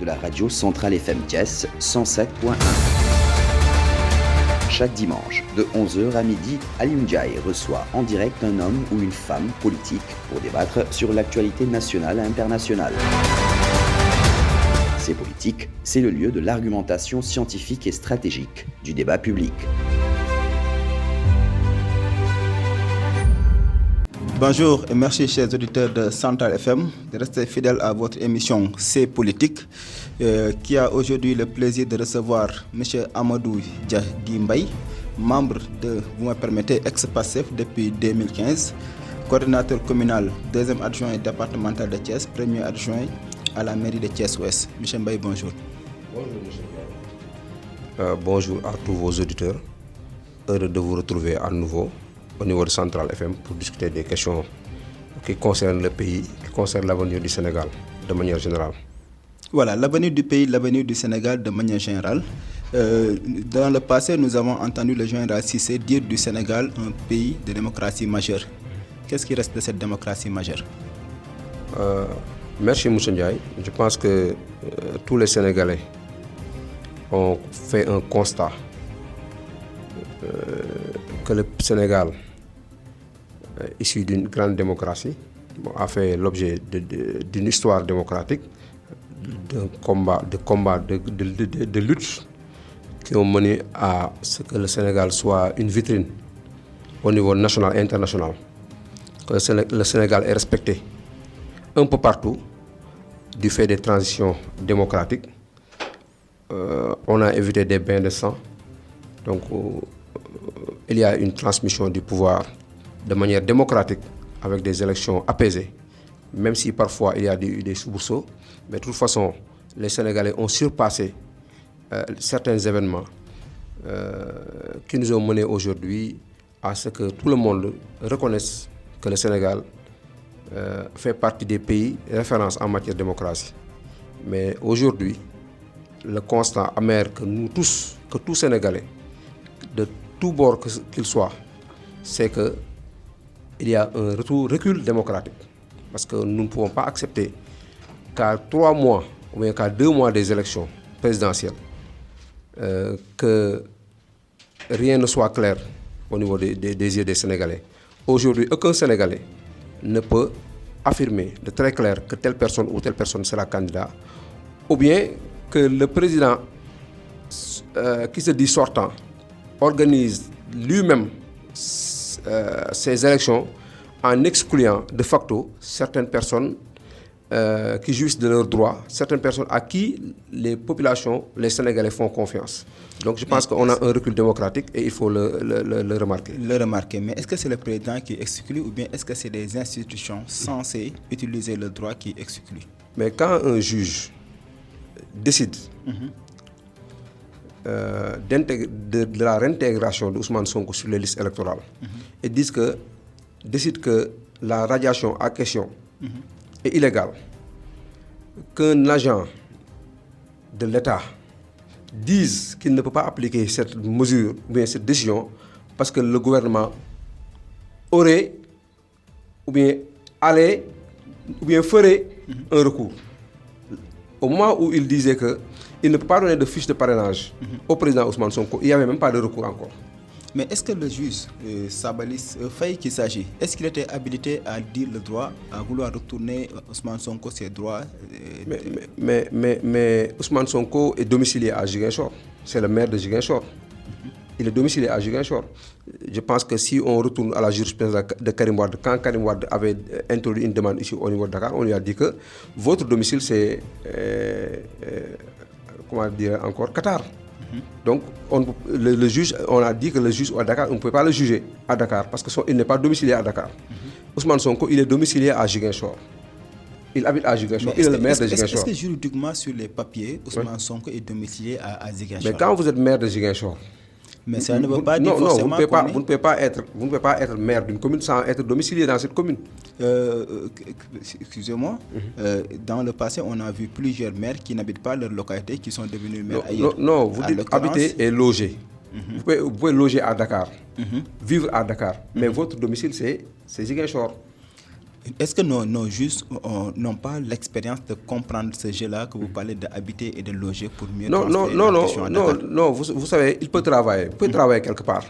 de la radio Centrale FM Thiès 107.1. Chaque dimanche, de 11h à midi, Ali Ndiaye reçoit en direct un homme ou une femme politique pour débattre sur l'actualité nationale et internationale. C'est politique, c'est le lieu de l'argumentation scientifique et stratégique, du débat public. Bonjour et merci chers auditeurs de Centrale FM de rester fidèles à votre émission C'est politique qui a aujourd'hui le plaisir de recevoir M. Amadou Diagui Mbaye, membre de, vous me permettez, ex-PASTEF depuis 2015, coordinateur communal, deuxième adjoint départemental de Thiès, premier adjoint à la mairie de Thiès-Ouest. M. Mbaye, bonjour. Bonjour M. Bonjour à tous vos auditeurs. Heureux de vous retrouver à nouveau au niveau de Centrale FM pour discuter des questions qui concernent le pays, qui concernent l'avenir du Sénégal de manière générale. Voilà, l'avenir du pays, l'avenir du Sénégal de manière générale. Dans le passé, nous avons entendu le général Cissé dire du Sénégal un pays de démocratie majeure. Qu'est-ce qui reste de cette démocratie majeure? Merci M. Ndiaye. Je pense que tous les Sénégalais ont fait un constat que le Sénégal, issu d'une grande démocratie, a fait l'objet d'une histoire démocratique, de luttes qui ont mené à ce que le Sénégal soit une vitrine au niveau national et international. Que le Sénégal est respecté un peu partout du fait des transitions démocratiques. On a évité des bains de sang. Donc, il y a une transmission du pouvoir de manière démocratique avec des élections apaisées, même si parfois il y a eu des soubresauts. Mais de toute façon, les Sénégalais ont surpassé certains événements qui nous ont menés aujourd'hui à ce que tout le monde reconnaisse que le Sénégal fait partie des pays références en matière de démocratie. Mais aujourd'hui, le constat amer que nous tous, que tous Sénégalais, de tout bord qu'il soit, c'est qu'il y a un recul démocratique. Parce que nous ne pouvons pas accepter qu'à 3 mois ou bien qu'à 2 mois des élections présidentielles, que rien ne soit clair au niveau des yeux des Sénégalais. Aujourd'hui, aucun Sénégalais ne peut affirmer de très clair que telle personne ou telle personne sera candidat, ou bien que le président qui se dit sortant organise lui-même ces élections en excluant de facto certaines personnes qui jouissent de leurs droits, certaines personnes à qui les populations, les Sénégalais font confiance. Donc je pense qu'on a un recul démocratique et il faut le remarquer. Le remarquer, mais est-ce que c'est le président qui exclut ou bien est-ce que c'est des institutions censées utiliser le droit qui exclut? Mais quand un juge décide de la réintégration d'Ousmane Sonko sur les listes électorales et décide que la radiation à question est illégale, qu'un agent de l'État dise qu'il ne peut pas appliquer cette mesure ou bien cette décision parce que le gouvernement aurait ou bien allait ou bien ferait un recours. Au moment où il disait qu'il ne peut pas donner de fiche de parrainage au président Ousmane Sonko, il n'y avait même pas de recours encore. Mais est-ce que le juge Sabalis Faye qu'il s'agit, est-ce qu'il était habilité à dire le droit, à vouloir retourner Ousmane Sonko ses droits mais Ousmane Sonko est domicilié à Ziguinchor. C'est le maire de Ziguinchor. Il est domicilié à Ziguinchor. Je pense que si on retourne à la jurisprudence de Karim Wade, quand Karim Wade avait introduit une demande ici au niveau de Dakar, on lui a dit que votre domicile c'est, comment dire encore, Qatar. Donc le juge, on a dit que le juge à Dakar, on ne pouvait pas le juger à Dakar parce qu'il n'est pas domicilié à Dakar. Ousmane Sonko, il est domicilié à Ziguinchor. Il habite à Ziguinchor, il est le maire de Ziguinchor. Est-ce que juridiquement sur les papiers, Ousmane Sonko est domicilié à Ziguinchor? Mais quand vous êtes maire de Ziguinchor, mais ça ne veut pas dire forcément vous ne pouvez pas être maire d'une commune sans être domicilié dans cette commune. Excusez-moi, dans le passé, on a vu plusieurs maires qui n'habitent pas leur localité, qui sont devenus maires ailleurs. Non, vous dites habiter et loger. Vous pouvez loger à Dakar, vivre à Dakar, mais votre domicile c'est Ziguinchor. Est-ce que nos juges n'ont pas l'expérience de comprendre ce jeu-là que vous parlez d'habiter et de loger pour mieux transférer la question à Dakar? Non, vous savez, il peut travailler quelque part.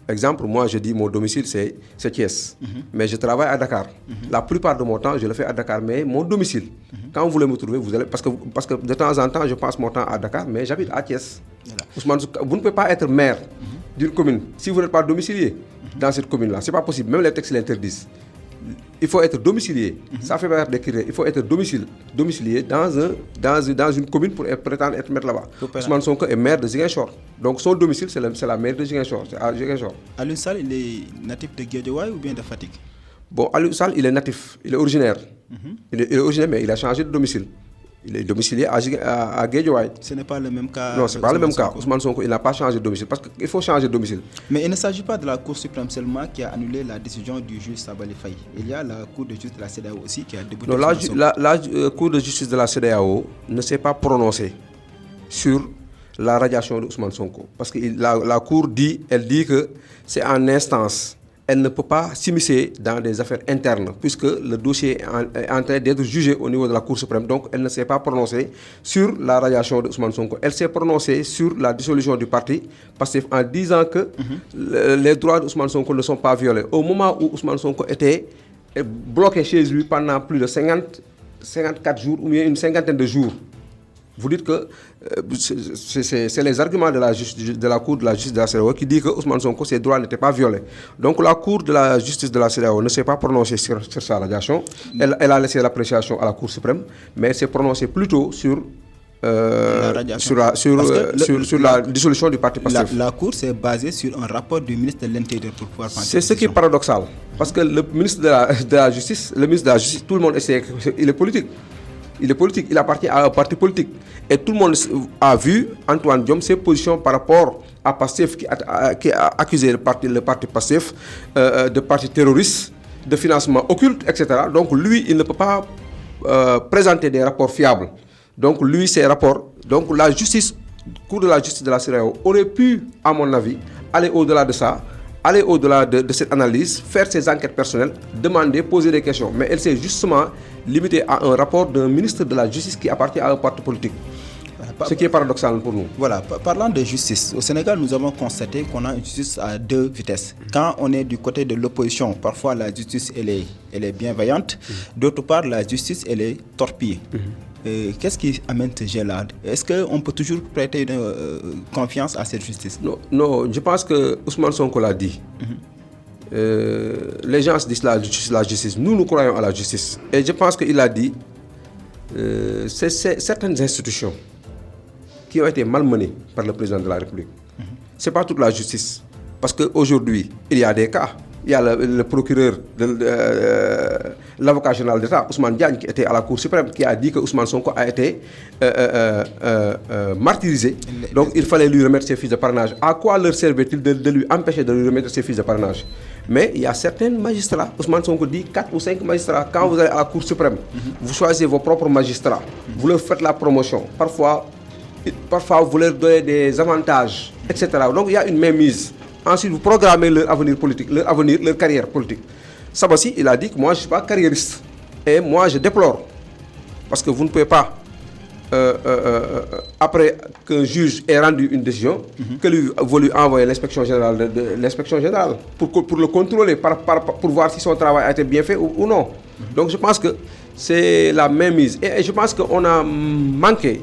Exemple, moi je dis mon domicile c'est Thiès, mais je travaille à Dakar. La plupart de mon temps je le fais à Dakar, mais mon domicile, quand vous voulez me trouver, vous allez, parce que de temps en temps je passe mon temps à Dakar, mais j'habite à Thiès. Voilà. Ousmane, vous ne pouvez pas être maire d'une commune si vous n'êtes pas domicilié dans cette commune-là. C'est pas possible, même les textes l'interdisent. Il faut être domicilié. Ça fait partie des critères. Il faut être domicilié dans une commune pour prétendre être maire là-bas. Ousmane Sonko est maire de Ziguinchor. Donc son domicile, c'est la mairie de Ziguinchor. C'est à Ziguinchor. Aliou Sall, il est natif de Guédiawaye ou bien de Fatick? Bon, Aliou Sall, il est natif. Il est originaire. Il est originaire, mais il a changé de domicile. Il est domicilié à Guédiawaye. Ce n'est pas le même cas. Non, ce n'est pas le même cas. Ousmane Sonko, il n'a pas changé de domicile parce qu'il faut changer de domicile. Mais il ne s'agit pas de la Cour suprême seulement qui a annulé la décision du juge Sabali Faye. Il y a la Cour de justice de la CEDEAO aussi qui a débuté. Non, la Cour de justice de la CEDEAO ne s'est pas prononcée sur la radiation de Ousmane Sonko. Parce que la Cour dit que c'est en instance. Elle ne peut pas s'immiscer dans des affaires internes puisque le dossier est en train d'être jugé au niveau de la Cour suprême. Donc, elle ne s'est pas prononcée sur la radiation de Ousmane Sonko. Elle s'est prononcée sur la dissolution du parti Pastef en disant que les droits d'Ousmane Sonko ne sont pas violés. Au moment où Ousmane Sonko était bloqué chez lui pendant plus de 54 jours ou bien une cinquantaine de jours, vous dites que c'est les arguments de la Cour de la justice de la CEDEAO qui dit que Ousmane Sonko, ses droits n'étaient pas violés. Donc la Cour de la justice de la CEDEAO ne s'est pas prononcée sur sa radiation. Elle a laissé l'appréciation à la Cour suprême, mais elle s'est prononcée plutôt sur la dissolution du parti Pastef. La Cour s'est basée sur un rapport du ministre de l'Intérieur pour pouvoir prendre. C'est ce qui est paradoxal. Parce que le ministre de la Justice, tout le monde essaie, il est politique. Il appartient à un parti politique. Et tout le monde a vu Antoine Diome ses positions par rapport à Pastef qui a accusé le parti Pastef de parti terroriste, de financement occulte, etc. Donc lui, il ne peut pas présenter des rapports fiables. Donc lui, ces rapports, donc la justice, Cour de la justice de la CEDEAO aurait pu, à mon avis, aller au-delà de ça, aller au-delà de cette analyse, faire ses enquêtes personnelles, demander, poser des questions. Mais elle s'est justement limitée à un rapport d'un ministre de la Justice qui appartient à un parti politique. Ce qui est paradoxal pour nous. Voilà, parlant de justice, au Sénégal, nous avons constaté qu'on a une justice à deux vitesses. Quand on est du côté de l'opposition, parfois la justice, elle est bienveillante. D'autre part, la justice, elle est torpille. Qu'est-ce qui amène ce jeu-là? Est-ce qu'on peut toujours prêter confiance à cette justice? Non, je pense que Ousmane Sonko l'a dit. Les gens disent la justice. Nous croyons à la justice. Et je pense qu'il a dit c'est certaines institutions qui ont été malmenées par le président de la République. Ce n'est pas toute la justice. Parce qu'aujourd'hui, il y a des cas. Il y a le procureur, l'avocat général d'État, Ousmane Diagne, qui était à la Cour suprême, qui a dit que Ousmane Sonko a été martyrisé. Donc il fallait lui remettre ses fiches de parrainage. À quoi leur servait-il de lui empêcher de lui remettre ses fiches de parrainage? Mais il y a certains magistrats, Ousmane Sonko dit 4 ou 5 magistrats, quand vous allez à la Cour suprême, vous choisissez vos propres magistrats, vous leur faites la promotion. Parfois vous leur donnez des avantages, etc. Donc il y a une mainmise. Ensuite, vous programmez leur avenir politique, leur carrière politique. Sabassi, il a dit que moi, je ne suis pas carriériste. Et moi, je déplore. Parce que vous ne pouvez pas, après qu'un juge ait rendu une décision, que lui voulu envoyer l'inspection générale, pour le contrôler, pour voir si son travail a été bien fait ou non. Donc, je pense que c'est la même mise. Et je pense qu'on a manqué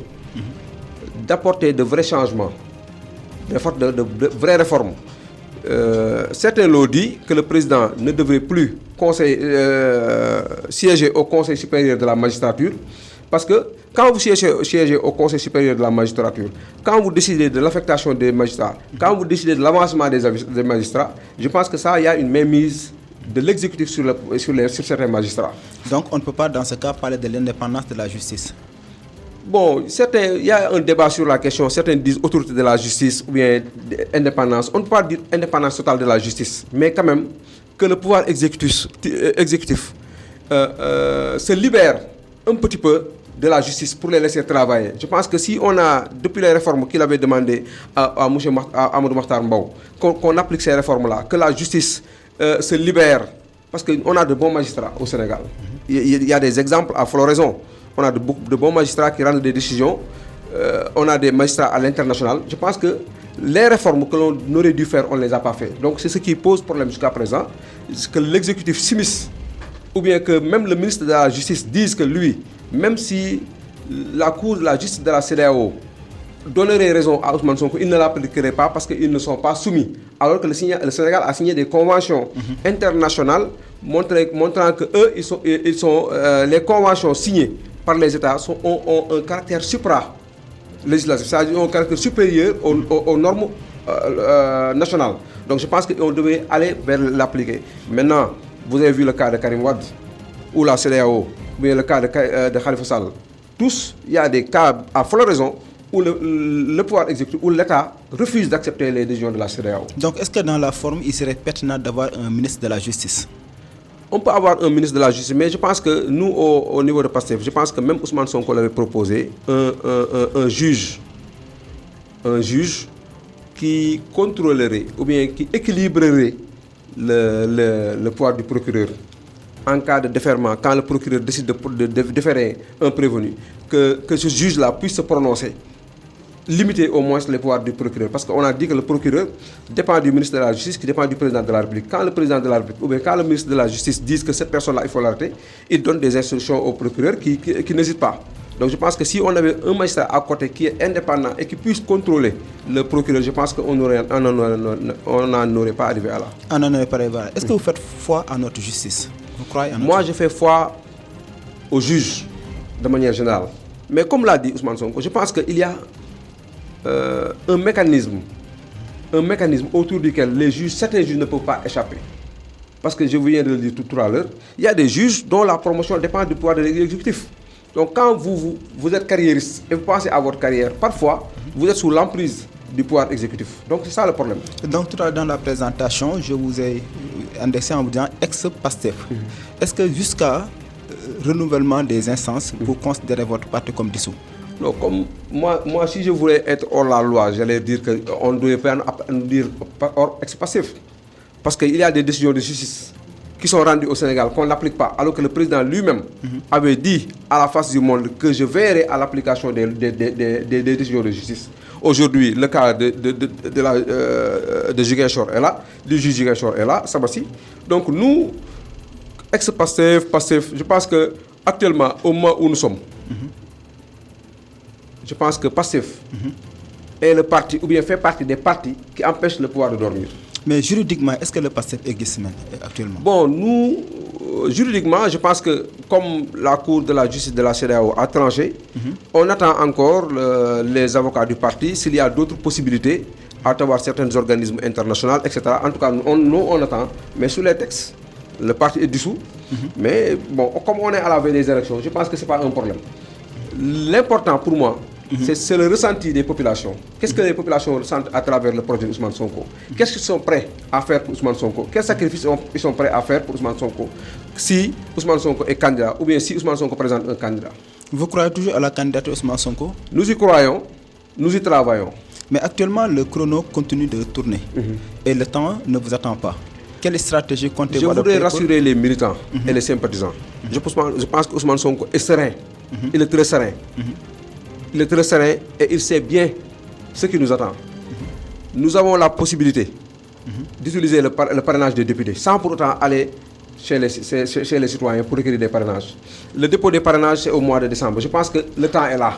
d'apporter de vrais changements, de vraies réformes. Certains l'ont dit que le président ne devrait plus siéger au Conseil supérieur de la magistrature, parce que quand vous siégez au Conseil supérieur de la magistrature, quand vous décidez de l'affectation des magistrats, quand vous décidez de l'avancement des magistrats, je pense que ça, il y a une mainmise de l'exécutif sur certains magistrats. Donc on ne peut pas dans ce cas parler de l'indépendance de la justice. Bon, il y a un débat sur la question. Certains disent autorité de la justice ou bien indépendance. On ne peut pas dire indépendance totale de la justice, mais quand même que le pouvoir exécutif se libère un petit peu de la justice pour les laisser travailler. Je pense que si on a, depuis les réformes qu'il avait demandé à Amadou Mahtar Mbow, qu'on applique ces réformes-là, que la justice se libère Parce qu'on a de bons magistrats au Sénégal. Il y a des exemples à floraison. On a de bons magistrats qui rendent des décisions. On a des magistrats à l'international. Je pense que les réformes que l'on aurait dû faire, on ne les a pas fait. Donc c'est ce qui pose problème jusqu'à présent. C'est que l'exécutif s'immisce, ou bien que même le ministre de la Justice dise que lui, même si la Cour de la Justice de la CEDEAO donnerait raison à Ousmane Sonko, il ne l'appliquerait pas parce qu'ils ne sont pas soumis. Alors que le Sénégal a signé des conventions internationales montrant que eux, les conventions signées par les États ont un caractère supra-législatif, c'est-à-dire un caractère supérieur aux normes nationales. Donc je pense qu'on devait aller vers l'appliquer. Maintenant, vous avez vu le cas de Karim Wade, ou la CEDEAO, ou bien le cas de Khalifa Sall. Tous, il y a des cas à floraison où le pouvoir exécutif, où l'État refuse d'accepter les décisions de la CEDEAO. Donc est-ce que dans la forme, il serait pertinent d'avoir un ministre de la Justice? On peut avoir un ministre de la Justice, mais je pense que nous, au niveau de PASTEF, je pense que même Ousmane Sonko l'avait proposé, un juge qui contrôlerait ou bien qui équilibrerait le pouvoir du procureur en cas de déferment, quand le procureur décide de déférer un prévenu, que ce juge-là puisse se prononcer, limiter au moins les pouvoirs du procureur. Parce qu'on a dit que le procureur dépend du ministre de la Justice, qui dépend du président de la République. Quand le président de la République, ou bien quand le ministre de la Justice dit que cette personne-là, il faut l'arrêter, il donne des instructions au procureur qui n'hésite pas. Donc je pense que si on avait un magistrat à côté qui est indépendant et qui puisse contrôler le procureur, je pense qu'on n'en aurait pas arrivé à là. On n'en aurait pas arrivé à là. Est-ce que vous faites foi à notre justice? Vous croyez à notre Moi, je fais foi aux juges, de manière générale. Mais comme l'a dit Ousmane Sonko, je pense qu'il y a un mécanisme autour duquel certains juges ne peuvent pas échapper. Parce que je viens de le dire tout à l'heure, il y a des juges dont la promotion dépend du pouvoir de l'exécutif. Donc quand vous êtes carriériste et vous pensez à votre carrière, parfois, vous êtes sous l'emprise du pouvoir exécutif. Donc c'est ça le problème. Donc tout à l'heure dans la présentation, je vous ai indexé en vous disant ex-PASTEF. Est-ce que jusqu'à renouvellement des instances, vous considérez votre parti comme dissous? Non, comme moi, si je voulais être hors la loi, j'allais dire qu'on ne devait pas nous dire hors ex-PASTEF. Parce qu'il y a des décisions de justice qui sont rendues au Sénégal qu'on n'applique pas, alors que le président lui-même avait dit à la face du monde que je verrai à l'application des décisions de justice. Aujourd'hui, le cas de Ziguinchor est là, du juge Ziguinchor est là, Sabassi. Donc nous, ex-PASTEF, je pense qu'actuellement, au moment où nous sommes, je pense que PASTEF est le parti, ou bien fait partie des partis qui empêchent le pouvoir de dormir. Mais juridiquement, est-ce que le PASTEF existe même actuellement? Bon, nous, juridiquement, je pense que comme la Cour de la Justice de la CEDEAO a tranché, on attend encore les avocats du parti, s'il y a d'autres possibilités, à travers certains organismes internationaux, etc. En tout cas, nous, on attend. Mais sous les textes, le parti est dissous. Mais bon, comme on est à la veille des élections, je pense que ce n'est pas un problème. L'important pour moi, c'est le ressenti des populations. Qu'est-ce que les populations ressentent à travers le projet d'Ousmane Sonko? Qu'est-ce qu'ils sont prêts à faire pour Ousmane Sonko? Quels sacrifices ils sont prêts à faire pour Ousmane Sonko si Ousmane Sonko est candidat ou bien si Ousmane Sonko présente un candidat? Vous croyez toujours à la candidature Ousmane Sonko? Nous y croyons, nous y travaillons. Mais actuellement, le chrono continue de tourner et le temps ne vous attend pas. Quelle stratégie comptez-vous adopter? Je voudrais rassurer les militants et les sympathisants. Je pense que Ousmane Sonko est serein. Il est très serein. Il est très serein et il sait bien ce qui nous attend. Nous avons la possibilité d'utiliser le parrainage des députés sans pour autant aller chez les citoyens pour recueillir des parrainages. Le dépôt des parrainages, c'est au mois de décembre. Je pense que le temps est là.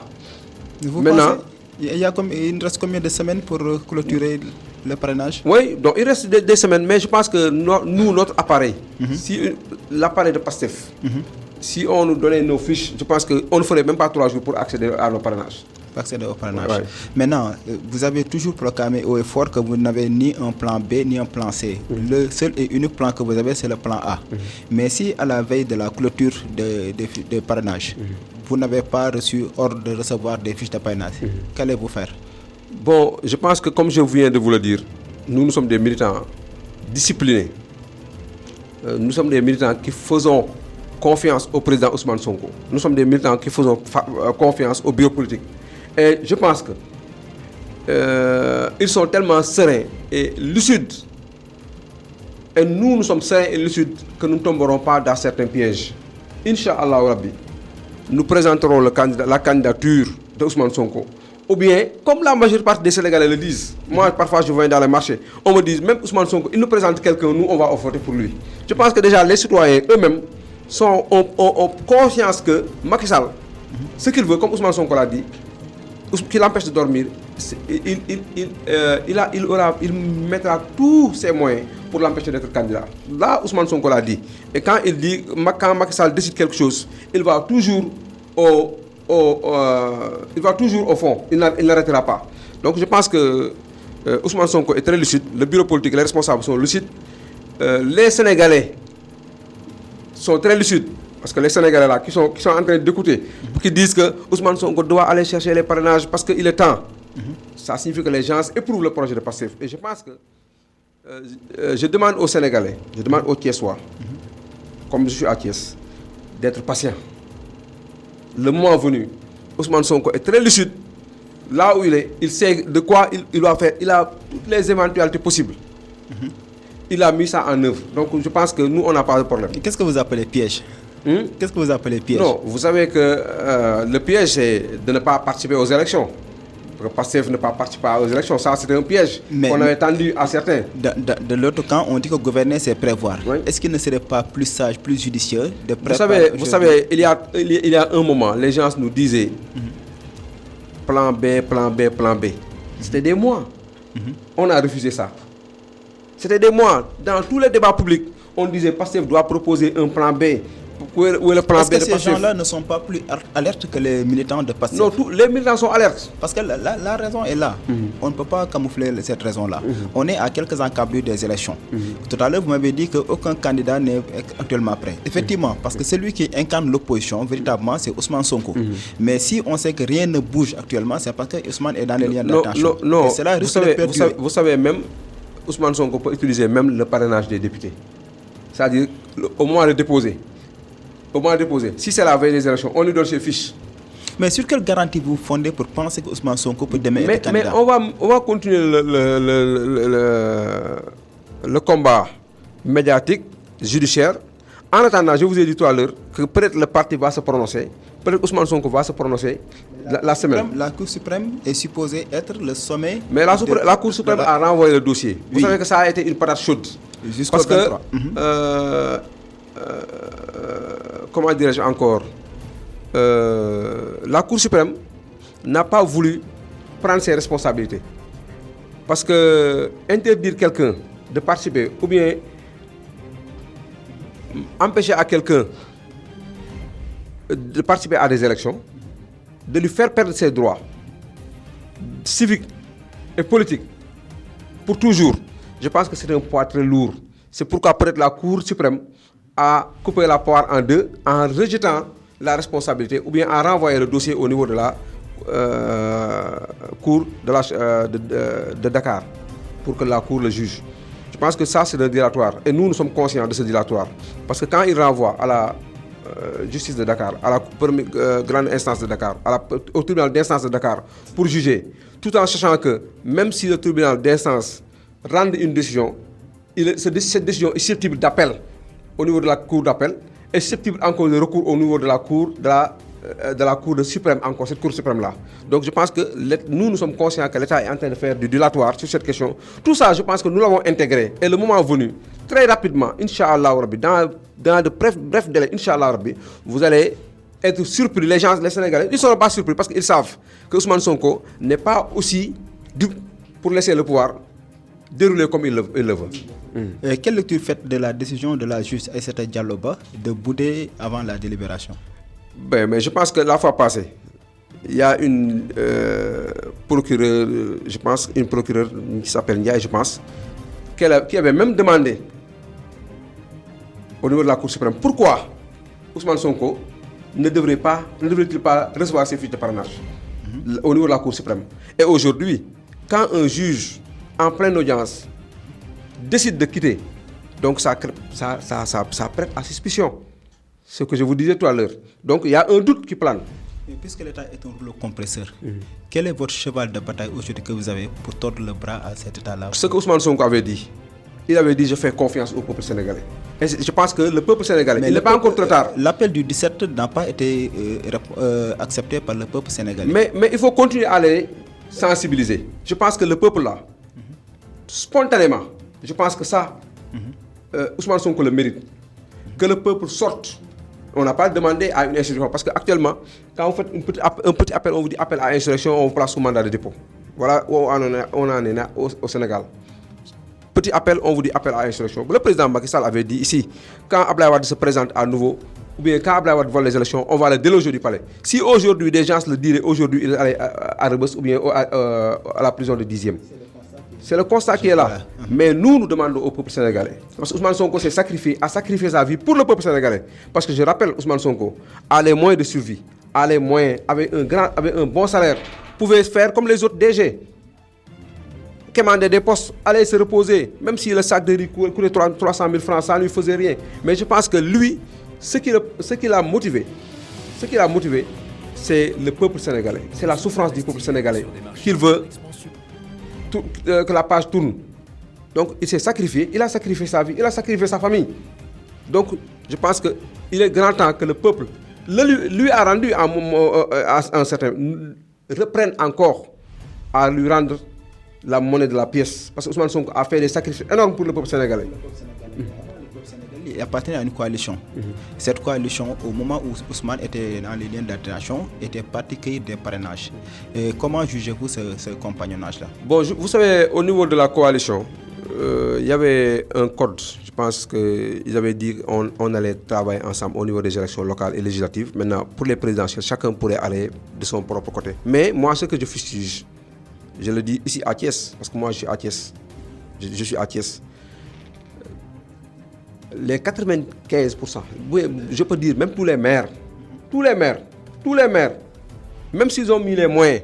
Maintenant, il reste combien de semaines pour clôturer le parrainage? Oui, donc il reste des semaines, mais je pense que nous, notre appareil, si l'appareil de PASTEF, si on nous donnait nos fiches, je pense qu'on ne ferait même pas 3 jours pour accéder à nos parrainages. Accéder au parrainage. Ouais. Maintenant, vous avez toujours proclamé haut et fort que vous n'avez ni un plan B ni un plan C. Le seul et unique plan que vous avez, c'est le plan A. Mais si à la veille de la clôture de parrainage, vous n'avez pas reçu ordre de recevoir des fiches de parrainage, qu'allez-vous faire? Bon, je pense que comme je viens de vous le dire, nous sommes des militants disciplinés. Nous sommes des militants qui faisons confiance au président Ousmane Sonko. Nous sommes des militants qui faisons confiance au bureau politique. Et je pense que ils sont tellement sereins et lucides Et nous sommes sains et lucides que nous ne tomberons pas dans certains pièges. Inch'Allah Rabbi, nous présenterons la candidature de Ousmane Sonko. Ou bien, comme la majeure partie des Sénégalais le disent, moi parfois je viens dans les marchés, on me dit, même Ousmane Sonko, il nous présente quelqu'un, nous on va voter pour lui. Je pense que déjà les citoyens eux-mêmes ont conscience que Macky Sall, ce qu'il veut, comme Ousmane Sonko l'a dit, qu'il empêche de dormir, il mettra tous ses moyens pour l'empêcher d'être candidat. Là, Ousmane Sonko l'a dit. Et quand il dit, quand Macky Sall décide quelque chose, il va toujours au fond, il n'arrêtera pas. Donc je pense que Ousmane Sonko est très lucide, le bureau politique, les responsables sont lucides, les Sénégalais sont très lucides, parce que les Sénégalais là qui sont en train d'écouter, qui disent que Ousmane Sonko doit aller chercher les parrainages parce qu'il est temps, ça signifie que les gens éprouvent le projet de Pastef. Et je pense que je demande aux Sénégalais, je demande aux Thiessois, comme je suis à Thiès, d'être patient. Le moment venu, Ousmane Sonko est très lucide. Là où il est, il sait de quoi il doit faire. Il a toutes les éventualités possibles. Il a mis ça en œuvre. Donc je pense que nous, on n'a pas de problème. Qu'est-ce que vous appelez piège? Qu'est-ce que vous appelez piège? Non, vous savez que le piège, c'est de ne pas participer aux élections. Parce que Pastef ne pas participer aux élections, ça c'était un piège qu'on avait tendu à certains. De l'autre camp, on dit que gouverner c'est prévoir. Oui. Est-ce qu'il ne serait pas plus sage, plus judicieux de préparer? Vous savez, il y a un moment, les gens nous disaient plan B, plan B, plan B. C'était des mois. On a refusé ça. C'était des mois. Dans tous les débats publics, on disait Pastef doit proposer un plan B. Où est le plan B de Pastef? Ces gens-là ne sont pas plus alertes que les militants de Pastef? Non, les militants sont alertes. Parce que la raison est là. On ne peut pas camoufler cette raison-là. On est à quelques encablures des élections. Tout à l'heure, vous m'avez dit qu'aucun candidat n'est actuellement prêt. Effectivement, parce que celui qui incarne l'opposition, véritablement, c'est Ousmane Sonko. Mais si on sait que rien ne bouge actuellement, c'est parce que Ousmane est dans les liens d'attention. Non, vous savez même, Ousmane Sonko peut utiliser même le parrainage des députés. C'est-à-dire, au moment de déposer. Si c'est la veille des élections, on lui donne ses fiches. Mais sur quelle garantie vous fondez pour penser que Ousmane Sonko peut demain être candidat? Mais on va continuer le combat médiatique, judiciaire. En attendant, je vous ai dit tout à l'heure que peut-être le parti va se prononcer, peut-être Ousmane Sonko va se prononcer la semaine. La Cour suprême est supposée être le sommet. Mais la Cour suprême a renvoyé le dossier. Vous savez que ça a été une patate chaude. Parce que comment dirais-je encore, la Cour suprême n'a pas voulu prendre ses responsabilités. Parce que interdire quelqu'un de participer ou bien empêcher à quelqu'un de participer à des élections, de lui faire perdre ses droits civiques et politiques pour toujours, je pense que c'est un poids très lourd. C'est pourquoi peut-être la Cour suprême a coupé la poire en deux en rejetant la responsabilité ou bien en renvoyant le dossier au niveau de la Cour de Dakar pour que la Cour le juge. Je pense que ça c'est un dilatoire et nous sommes conscients de ce dilatoire parce que quand il renvoie à la justice de Dakar, à la grande instance de Dakar, au tribunal d'instance de Dakar pour juger, tout en sachant que même si le tribunal d'instance rend une décision, cette décision est susceptible d'appel au niveau de la cour d'appel et susceptible encore de recours au niveau de la cour suprême, encore cette cour suprême là. Donc je pense que nous sommes conscients que l'État est en train de faire du dilatoire sur cette question. Tout ça, je pense que nous l'avons intégré et le moment venu, très rapidement, Inch'Allah Rabbi, dans de brefs délais, Inch'Allah Rabbi, vous allez être surpris. Les Sénégalais, ils ne seront pas surpris parce qu'ils savent que Ousmane Sonko n'est pas aussi dupe pour laisser le pouvoir dérouler comme il le veut. Quelle lecture faites de la décision de la juge Aïssata Diallo Ba de bouder avant la délibération? Mais je pense que la fois passée, il y a une procureure, je pense, une procureure qui s'appelle Ndiaye, je pense, qui avait même demandé au niveau de la Cour suprême pourquoi Ousmane Sonko ne devrait-il pas recevoir ses fiches de parrainage au niveau de la Cour suprême. Et aujourd'hui, quand un juge en pleine audience décide de quitter, donc ça prête à suspicion. Ce que je vous disais tout à l'heure. Donc il y a un doute qui plane. Mais puisque l'État est un rouleau compresseur, quel est votre cheval de bataille aujourd'hui que vous avez pour tordre le bras à cet État-là? Ce que Ousmane Sonko avait dit, il avait dit je fais confiance au peuple sénégalais. Et je pense que le peuple sénégalais, il n'est pas encore trop tard. L'appel du 17 n'a pas été accepté par le peuple sénégalais. Mais il faut continuer à les sensibiliser. Je pense que le peuple là, spontanément, je pense que ça, Ousmane Sonko le mérite. Que le peuple sorte. On n'a pas demandé à une insurrection parce qu'actuellement, quand vous faites un petit appel, on vous dit appel à insurrection, on vous place sous mandat de dépôt. Voilà où on en est au Sénégal. Petit appel, on vous dit appel à insurrection. Le président Macky Sall avait dit ici, quand Abdoulaye Wade se présente à nouveau, ou bien quand Abdoulaye Wade vole les élections, on va le déloger du palais. Si aujourd'hui des gens le diraient, aujourd'hui il allait à Rebeuss ou bien à la prison de 10e. C'est le constat qui est là. Mais nous demandons au peuple sénégalais. Parce que Ousmane Sonko a sacrifié sa vie pour le peuple sénégalais. Parce que je rappelle, Ousmane Sonko a les moyens de survie, a les moyens, avec un bon salaire, pouvait faire comme les autres DG. Commander des postes, aller se reposer. Même si le sac de riz coûtait 300 000 francs, ça ne lui faisait rien. Mais je pense que lui, ce qui l'a motivé, c'est le peuple sénégalais. C'est la souffrance du peuple sénégalais qu'il veut que la page tourne. Donc il s'est sacrifié, il a sacrifié sa vie, il a sacrifié sa famille. Donc je pense qu'il est grand temps que le peuple lui a rendu à un certain... reprenne encore à lui rendre la monnaie de la pièce. Parce que Ousmane Sonko a fait des sacrifices énormes pour le peuple sénégalais. Il appartenait à une coalition. Cette coalition, au moment où Ousmane était dans les liens d'attention, était partie cueillir des parrainages. Et comment jugez-vous ce compagnonnage-là? Bon, vous savez, au niveau de la coalition, il y avait un code. Je pense qu'ils avaient dit qu'on allait travailler ensemble au niveau des élections locales et législatives. Maintenant, pour les présidentielles, chacun pourrait aller de son propre côté. Mais moi, ce que je fustige, je le dis ici à Thiès, parce que moi je suis à Thiès. Je suis à Thiès. Les 95%, je peux dire même tous les maires, même s'ils ont mis les moyens,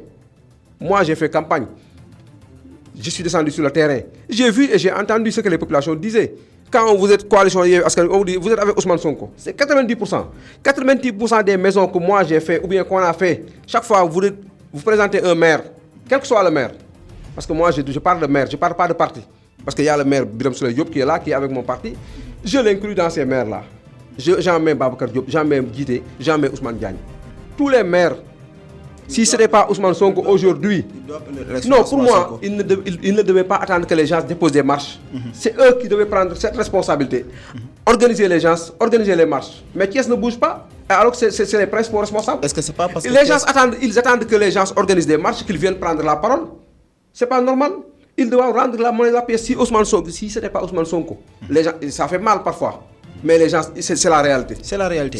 moi j'ai fait campagne, je suis descendu sur le terrain, j'ai vu et j'ai entendu ce que les populations disaient. Quand vous êtes coalition, on vous dit vous êtes avec Ousmane Sonko, c'est 90%. 90% des maisons que moi j'ai fait ou bien qu'on a fait, chaque fois vous présentez un maire, quel que soit le maire, parce que moi je parle de maire, je ne parle pas de parti, parce qu'il y a le maire Birame Souleye Diop qui est là, qui est avec mon parti. Je l'inclus dans ces maires-là. J'en mets Babacar Diop, j'en mets Guité, j'en mets Ousmane Diagne. Tous les maires, si ce n'est pas Ousmane Sonko aujourd'hui, non, pour moi, ils ne devaient pas attendre que les gens déposent des marches. C'est eux qui devaient prendre cette responsabilité. Organiser les gens, organiser les marches. Mais Thiès ne bouge pas, alors que c'est les principaux responsables. Est-ce que c'est pas parce que les gens attendent que les gens organisent des marches, qu'ils viennent prendre la parole? C'est pas normal. Ils doivent rendre la monnaie de la pièce si ce n'est pas Ousmane Sonko. Les gens, ça fait mal parfois, mais les gens, c'est la réalité. C'est la réalité.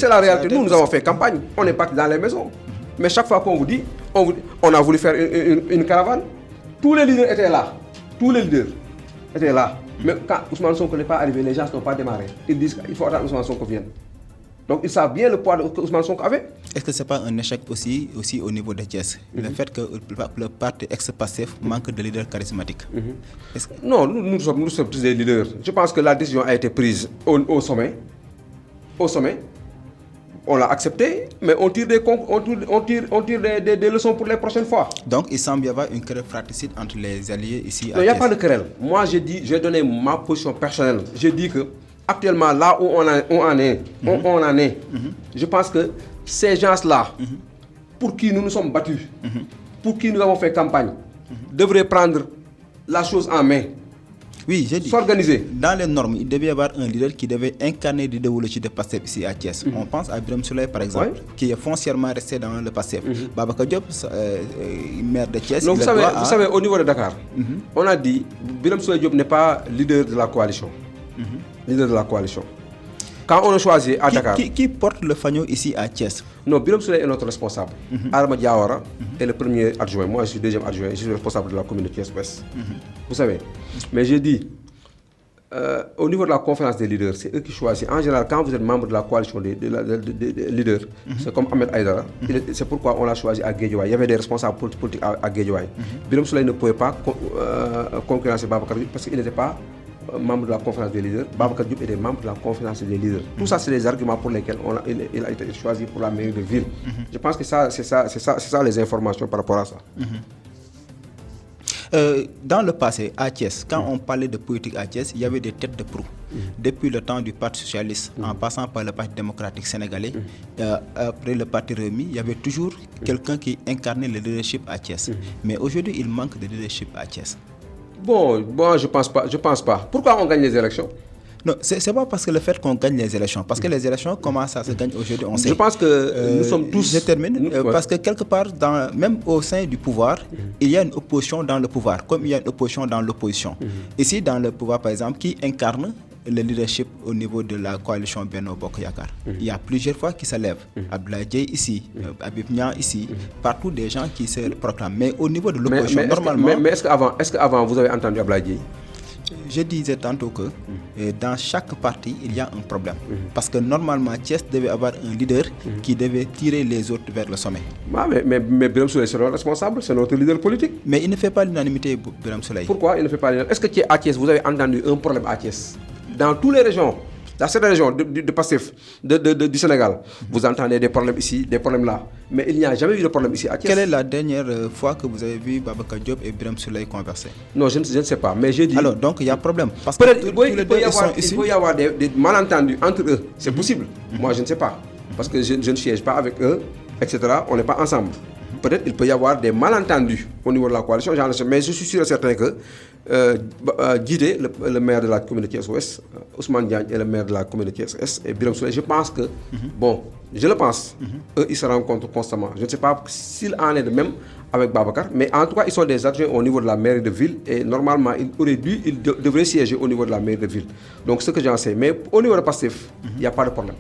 Nous avons fait campagne, on est partis dans les maisons. Mais chaque fois qu'on vous dit, on a voulu faire une caravane, tous les leaders étaient là. Mais quand Ousmane Sonko n'est pas arrivé, les gens n'ont pas démarré. Ils disent qu'il faut attendre que Ousmane Sonko vienne. Donc ils savent bien le poids que Ousmane Sonko avait. Est-ce que ce n'est pas un échec aussi au niveau de Thiès? Le fait que le parti ex-Pastef manque de leaders charismatiques. Non, nous sommes tous des leaders. Je pense que la décision a été prise au sommet. On l'a accepté, mais on tire des leçons pour les prochaines fois. Donc il semble y avoir une querelle fratricide entre les alliés ici à Thiès. Non, il n'y a pas de querelle. Moi j'ai donné ma position personnelle. J'ai dit que actuellement, là où on en est, je pense que ces gens-là, pour qui nous nous sommes battus, pour qui nous avons fait campagne, devraient prendre la chose en main. Oui, j'ai dit. S'organiser. Dans les normes, il devait y avoir un leader qui devait incarner l'idéologie de Pastef ici à Thiès. On pense à Birame Souleye, par exemple, qui est foncièrement resté dans le Pastef. Babacar Diop, maire de Thiès. Donc, vous savez, au niveau de Dakar, on a dit Birame Souleye Diop n'est pas leader de la coalition. Leader de la coalition. Quand on a choisi à Dakar... Qui porte le fanion ici à Thiès? Non, Birame Souleye est notre responsable. Arma Diawara est le premier adjoint. Moi, je suis deuxième adjoint. Je suis responsable de la commune de Thiès-Ouest. Vous savez. Mais j'ai dit, au niveau de la conférence des leaders, c'est eux qui choisissent. En général, quand vous êtes membre de la coalition des leaders, c'est comme Ahmed Aïdara. C'est pourquoi on l'a choisi à Guédiawaye. Il y avait des responsables politiques à Guédiawaye. Birame Souleye ne pouvait pas concurrencer Babacar parce qu'il n'était pas membre de la conférence des leaders. Babacar Diop était membre de la conférence des leaders. Tout ça, c'est les arguments pour lesquels il a été choisi pour la mairie de ville. Je pense que c'est ça les informations par rapport à ça. Dans le passé, à Thiès, quand on parlait de politique à Thiès, il y avait des têtes de proue. Depuis le temps du Parti socialiste, en passant par le Parti démocratique sénégalais, après le Parti Rewmi, il y avait toujours quelqu'un qui incarnait le leadership à Thiès. Mais aujourd'hui, il manque de leadership à Thiès. Bon, je pense pas. Pourquoi on gagne les élections? Non, c'est pas parce que le fait qu'on gagne les élections, parce que les élections commencent à se gagner aujourd'hui, on sait. Je pense que nous sommes tous... Je termine, parce que quelque part, même au sein du pouvoir, il y a une opposition dans le pouvoir, comme il y a une opposition dans l'opposition. Ici, dans le pouvoir, par exemple, qui incarne le leadership au niveau de la coalition Benno Bokk Yakaar. Il y a plusieurs fois qui se lèvent. Abdoulaye Dièye ici, Habib Niang ici, partout des gens qui se proclament. Mais au niveau de l'opposition, normalement... Mais est-ce qu'avant vous avez entendu Abdoulaye Dièye? Je disais tantôt que dans chaque parti, il y a un problème. Parce que normalement, Thiès devait avoir un leader qui devait tirer les autres vers le sommet. Mais Birame Souleye, c'est notre responsable, c'est notre leader politique. Mais il ne fait pas l'unanimité, Birame Souleye. Pourquoi il ne fait pas l'unanimité? Est-ce que à Thiès, vous avez entendu un problème à Thiès? Dans toutes les régions, dans certaines régions de Pastef, du Sénégal, vous entendez des problèmes ici, des problèmes là. Mais il n'y a jamais eu de problème ici à Thiès. Quelle est la dernière fois que vous avez vu Babacar Diop et Birame Souleye converser? Non, je ne sais pas, mais j'ai dit... Alors, donc il y a un problème. Parce que il peut y avoir des malentendus entre eux, c'est possible. Moi, je ne sais pas, parce que je ne siège pas avec eux, etc. On n'est pas ensemble. Peut-être qu'il peut y avoir des malentendus au niveau de la coalition, mais je suis sûr et certain que Guidé, le maire de la communauté Thiès-Ouest, Ousmane Diagne est le maire de la communauté Thiès-Est, et Birame Souleye, je pense que, je le pense, eux, ils se rencontrent constamment. Je ne sais pas s'il en est de même avec Babacar, mais en tout cas, ils sont des adjoints au niveau de la mairie de ville, et normalement, ils devraient siéger au niveau de la mairie de ville. Donc, ce que j'en sais. Mais au niveau de Pastef, il n'y a pas de problème.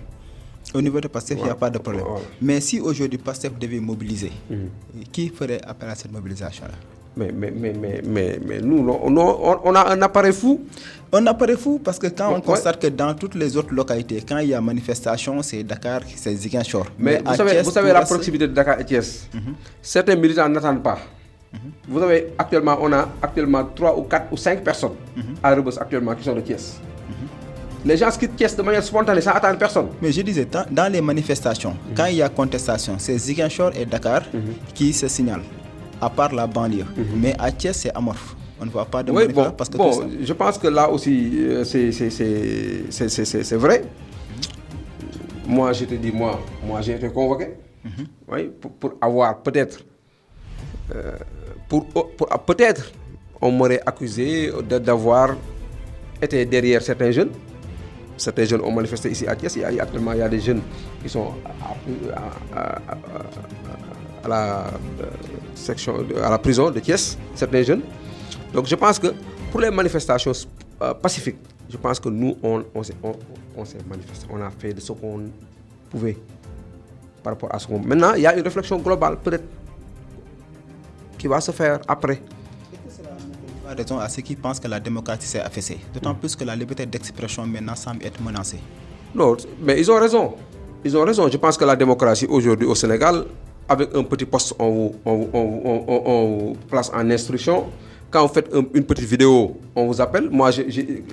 Au niveau de Pastef, il n'y a pas de problème. Mais si aujourd'hui Pastef devait mobiliser, qui ferait appel à cette mobilisation-là? Mais nous, on a un appareil fou. Un appareil fou parce que quand on constate que dans toutes les autres localités, quand il y a manifestation, c'est Dakar, c'est Ziguinchor. Mais vous savez la proximité de Dakar et Thiès. Certains militants n'attendent pas. Vous avez on a actuellement 3 ou 4 ou 5 personnes à Rebeuss actuellement qui sont de Thiès. Les gens quittent Thiès de manière spontanée sans attendre personne. Mais je disais, dans les manifestations, quand il y a contestation, c'est Ziguinchor et Dakar qui se signalent, à part la banlieue. Mais à Thiès, c'est amorphe. On ne voit pas de manifestation parce que je pense que là aussi, c'est vrai. Moi, je te dis, moi j'ai été convoqué pour avoir peut-être... peut-être, on m'aurait accusé d'avoir été derrière certains jeunes. Certains jeunes ont manifesté ici à Thiès. Actuellement, il y a des jeunes qui sont à la prison de Thiès, certains jeunes. Donc je pense que pour les manifestations pacifiques, je pense que nous, on s'est manifesté. On a fait de ce qu'on pouvait par rapport à ce qu'on... Maintenant, il y a une réflexion globale, peut-être, qui va se faire après. Raison à ceux qui pensent que la démocratie s'est affaissée, d'autant plus que la liberté d'expression maintenant semble être menacée. Non, mais ils ont raison. Ils ont raison. Je pense que la démocratie aujourd'hui au Sénégal, avec un petit poste, on vous place en instruction. Quand vous faites une petite vidéo, on vous appelle. Moi,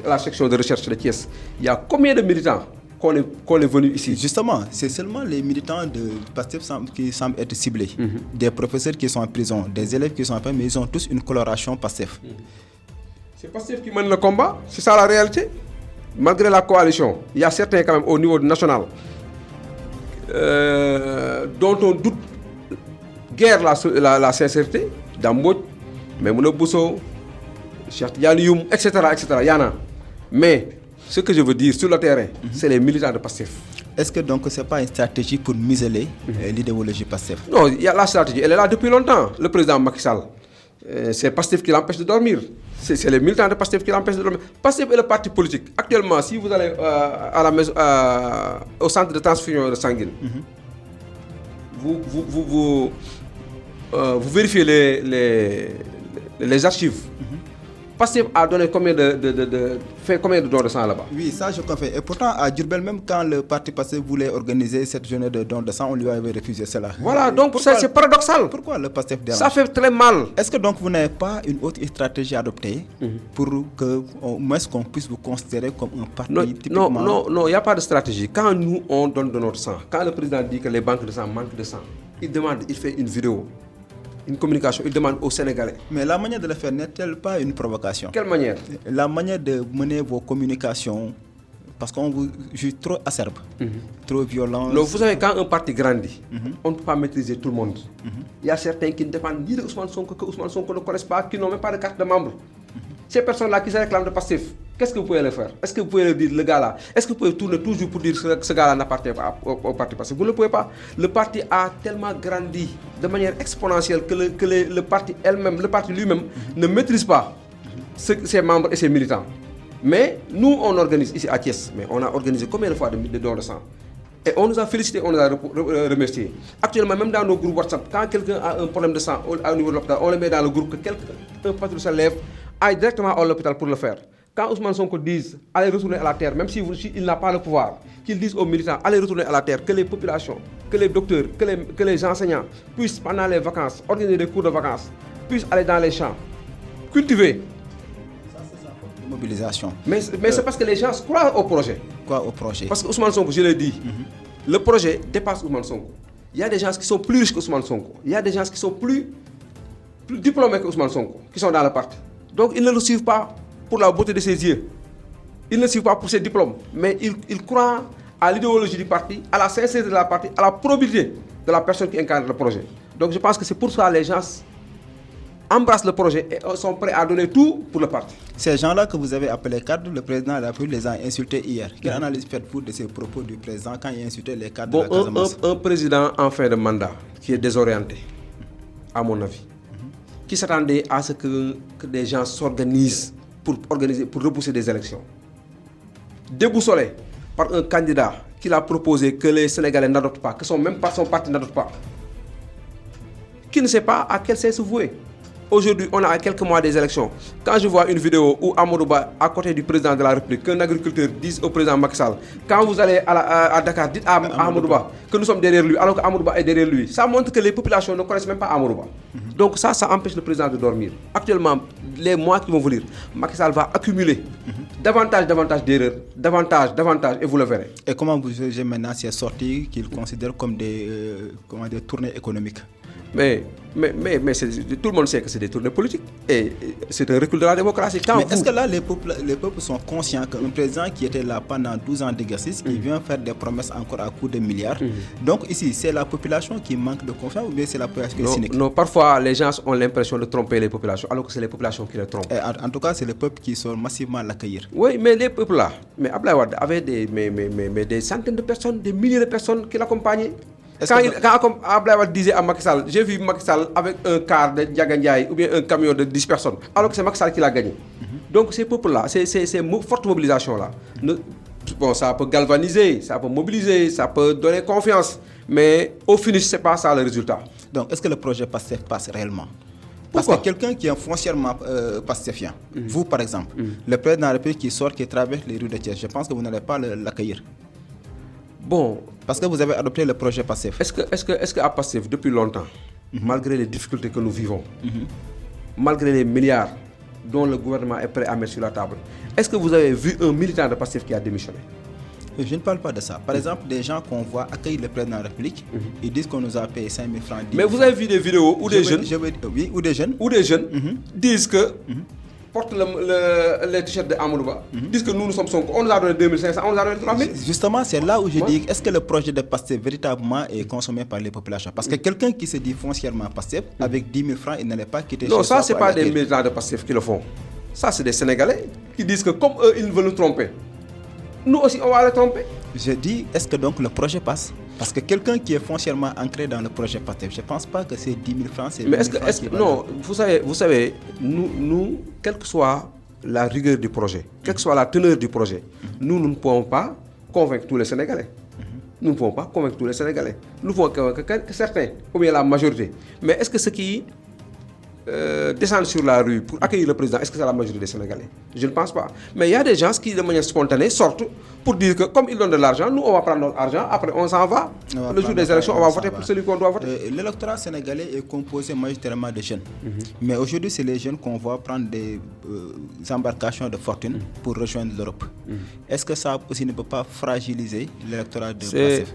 la section de recherche de Thiès, il y a combien de militants qu'on est venu ici? Justement, c'est seulement les militants de Pastef qui semblent être ciblés. Des professeurs qui sont en prison, des élèves qui sont en prison, mais ils ont tous une coloration Pastef. C'est Pastef qui mène le combat, c'est ça la réalité. Malgré la coalition, il y a certains quand même au niveau national dont on doute guère la sincérité, Dambodj, Maïmouna Bousso, Cheikh Tidiane Youm, etc. Il y en a. Mais ce que je veux dire sur le terrain, c'est les militants de Pastef. Est-ce que donc ce n'est pas une stratégie pour museler l'idéologie Pastef? Non, il y a la stratégie, elle est là depuis longtemps. Le président Macky Sall, c'est Pastef qui l'empêche de dormir. C'est les militants de Pastef qui l'empêchent de dormir. Pastef est le parti politique. Actuellement, si vous allez à la maison, au centre de transfusion de sanguine, vous vérifiez les archives. Pastef a donné combien de dons de sang là-bas? Oui, ça je confirme. Et pourtant, à Diourbel, même quand le parti Pastef voulait organiser cette journée de dons de sang, on lui avait refusé cela. Voilà, donc c'est paradoxal. Pourquoi le Pastef dérange? Ça fait très mal. Est-ce que donc vous n'avez pas une autre stratégie adoptée pour que au moins qu'on puisse vous considérer comme un parti typiquement... Non, il n'y a pas de stratégie. Quand nous, on donne de notre sang, quand le président dit que les banques de sang manquent de sang, il fait une vidéo. une communication, il demande aux Sénégalais. Mais la manière de le faire n'est-elle pas une provocation? Quelle manière? La manière de mener vos communications, parce qu'on vous juge trop acerbe, trop violent. Non, vous savez, quand un parti grandit, on ne peut pas maîtriser tout le monde. Il y a certains qui ne dépendent ni de Ousmane Sonko, que Ousmane Sonko ne connaissent pas, qui n'ont même pas de carte de membre. Ces personnes-là qui se réclament de passif, qu'est-ce que vous pouvez leur faire? Est-ce que vous pouvez leur dire, le gars-là, est-ce que vous pouvez tourner toujours pour dire que ce gars-là n'appartient pas au parti passif? Vous ne le pouvez pas. Le parti a tellement grandi de manière exponentielle que le parti elle-même, le parti lui-même ne maîtrise pas ses membres et ses militants. Mais nous, on organise ici à Thiès, mais on a organisé combien de fois de dons de sang? Et on nous a félicité, on nous a remercié. Actuellement, même dans nos groupes WhatsApp, quand quelqu'un a un problème de sang au niveau de l'hôpital, on le met dans le groupe, que un patron se lève, aille directement à l'hôpital pour le faire. Quand Ousmane Sonko dise allez retourner à la terre, même s'il n'a pas le pouvoir, qu'il dise aux militants allez retourner à la terre, que les populations, que les docteurs, que les enseignants puissent pendant les vacances organiser des cours de vacances, puissent aller dans les champs, cultiver. Mobilisation. Mais c'est parce que les gens croient au projet. Quoi au projet? Parce que Ousmane Sonko, je l'ai dit, le projet dépasse Ousmane Sonko. Il y a des gens qui sont plus riches que Ousmane Sonko. Il y a des gens qui sont plus diplômés que Ousmane Sonko, qui sont dans le parti. Donc ils ne le suivent pas pour la beauté de ses yeux. Ils ne le suivent pas pour ses diplômes. Mais ils croient à l'idéologie du parti, à la sincérité de la parti, à la probité de la personne qui incarne le projet. Donc je pense que c'est pour ça que les gens embrassent le projet et sont prêts à donner tout pour le parti. Ces gens-là que vous avez appelés cadres, le président de la République les a insultés hier. Quelle analyse faites-vous de ces propos du président quand il a insulté les cadres de la Casamance? Un président en fin de mandat qui est désorienté, à mon avis, qui s'attendait à ce que des gens s'organisent pour repousser des élections. Déboussolé par un candidat qu'il a proposé que les Sénégalais n'adoptent pas, que son parti n'adopte pas, qui ne sait pas à quel sens se vouer. Aujourd'hui, on a à quelques mois des élections. Quand je vois une vidéo où Amadou Ba, à côté du président de la République, qu'un agriculteur dise au président Macky Sall, quand vous allez à Dakar, dites à Amadou Ba que nous sommes derrière lui, alors que Amadou Ba est derrière lui. Ça montre que les populations ne connaissent même pas Amadou Ba. Donc ça empêche le président de dormir. Actuellement, les mois qui vont venir, Macky Sall va accumuler davantage d'erreurs, davantage, et vous le verrez. Et comment vous jugez maintenant ces sorties qu'il considère comme des tournées économiques? Mais tout le monde sait que c'est des tournées politiques et c'est un recul de la démocratie. Est-ce que là, les peuples sont conscients qu'un président qui était là pendant 12 ans d'exercice, il vient faire des promesses encore à coups de milliards? Donc ici, c'est la population qui manque de confiance ou bien c'est la population qui est cynique? Non, parfois les gens ont l'impression de tromper les populations alors que c'est les populations qui les trompent. En tout cas, c'est le peuple qui sort massivement à l'accueillir. Oui, mais les peuples là, mais Abdoulaye Wade avait des centaines de personnes, des milliers de personnes qui l'accompagnaient. Quand Abdoulaye Wade disait à Macky Sall, j'ai vu Macky Sall avec un car de Ndiaga Ndiaye ou bien un camion de 10 personnes, alors que c'est Macky Sall qui l'a gagné. Donc ces peuples-là, ces fortes mobilisations-là, bon, ça peut galvaniser, ça peut mobiliser, ça peut donner confiance, mais au finish, ce n'est pas ça le résultat. Donc est-ce que le projet PASTEF passe réellement? Parce que quelqu'un qui est foncièrement pastéfien, vous par exemple, le président de la République qui sort, qui traverse les rues de Thiès, je pense que vous n'allez pas l'accueillir. Bon, parce que vous avez adopté le projet PASTEF. Est-ce qu'à PASTEF, depuis longtemps, malgré les difficultés que nous vivons, malgré les milliards dont le gouvernement est prêt à mettre sur la table, est-ce que vous avez vu un militant de PASTEF qui a démissionné? Je ne parle pas de ça. Par exemple, des gens qu'on voit accueillir le président de la République, ils disent qu'on nous a payé 5 000 francs. Mais vous avez vu des vidéos où des jeunes disent que portent les t-shirts de Amadou Ba, disent que nous sommes Sonko, on nous a donné 2500, on nous a donné 3000. Justement, c'est là où je dis, est-ce que le projet de PASTEF véritablement est consommé par les populations? Parce que quelqu'un qui se dit foncièrement PASTEF, avec 10 000 francs, il n'allait pas quitter. Non, ça, ce n'est pas des militants de PASTEF qui le font. Ça, c'est des Sénégalais qui disent que comme eux, ils veulent nous tromper, nous aussi, on va les tromper. Je dis, est-ce que donc le projet passe? Parce que quelqu'un qui est foncièrement ancré dans le projet PASTEF, je ne pense pas que c'est 10 000 francs, c'est 10 000 francs. Non, vous savez, nous, quelle que soit la rigueur du projet, quelle que soit la teneur du projet, nous ne pouvons pas convaincre tous les Sénégalais. Nous ne pouvons pas convaincre tous les Sénégalais. Nous pouvons convaincre que certains, ou bien la majorité. Mais est-ce que ceux qui descendre sur la rue pour accueillir le président, est-ce que c'est la majorité des Sénégalais? Je ne pense pas. Mais il y a des gens qui, de manière spontanée, sortent pour dire que comme ils donnent de l'argent, nous, on va prendre notre argent, après on s'en va. Le jour des élections, on va voter pour celui qu'on doit voter. L'électorat sénégalais est composé majoritairement de jeunes. Mais aujourd'hui, c'est les jeunes qu'on voit prendre des embarcations de fortune pour rejoindre l'Europe. Est-ce que ça aussi ne peut pas fragiliser l'électorat de PASTEF?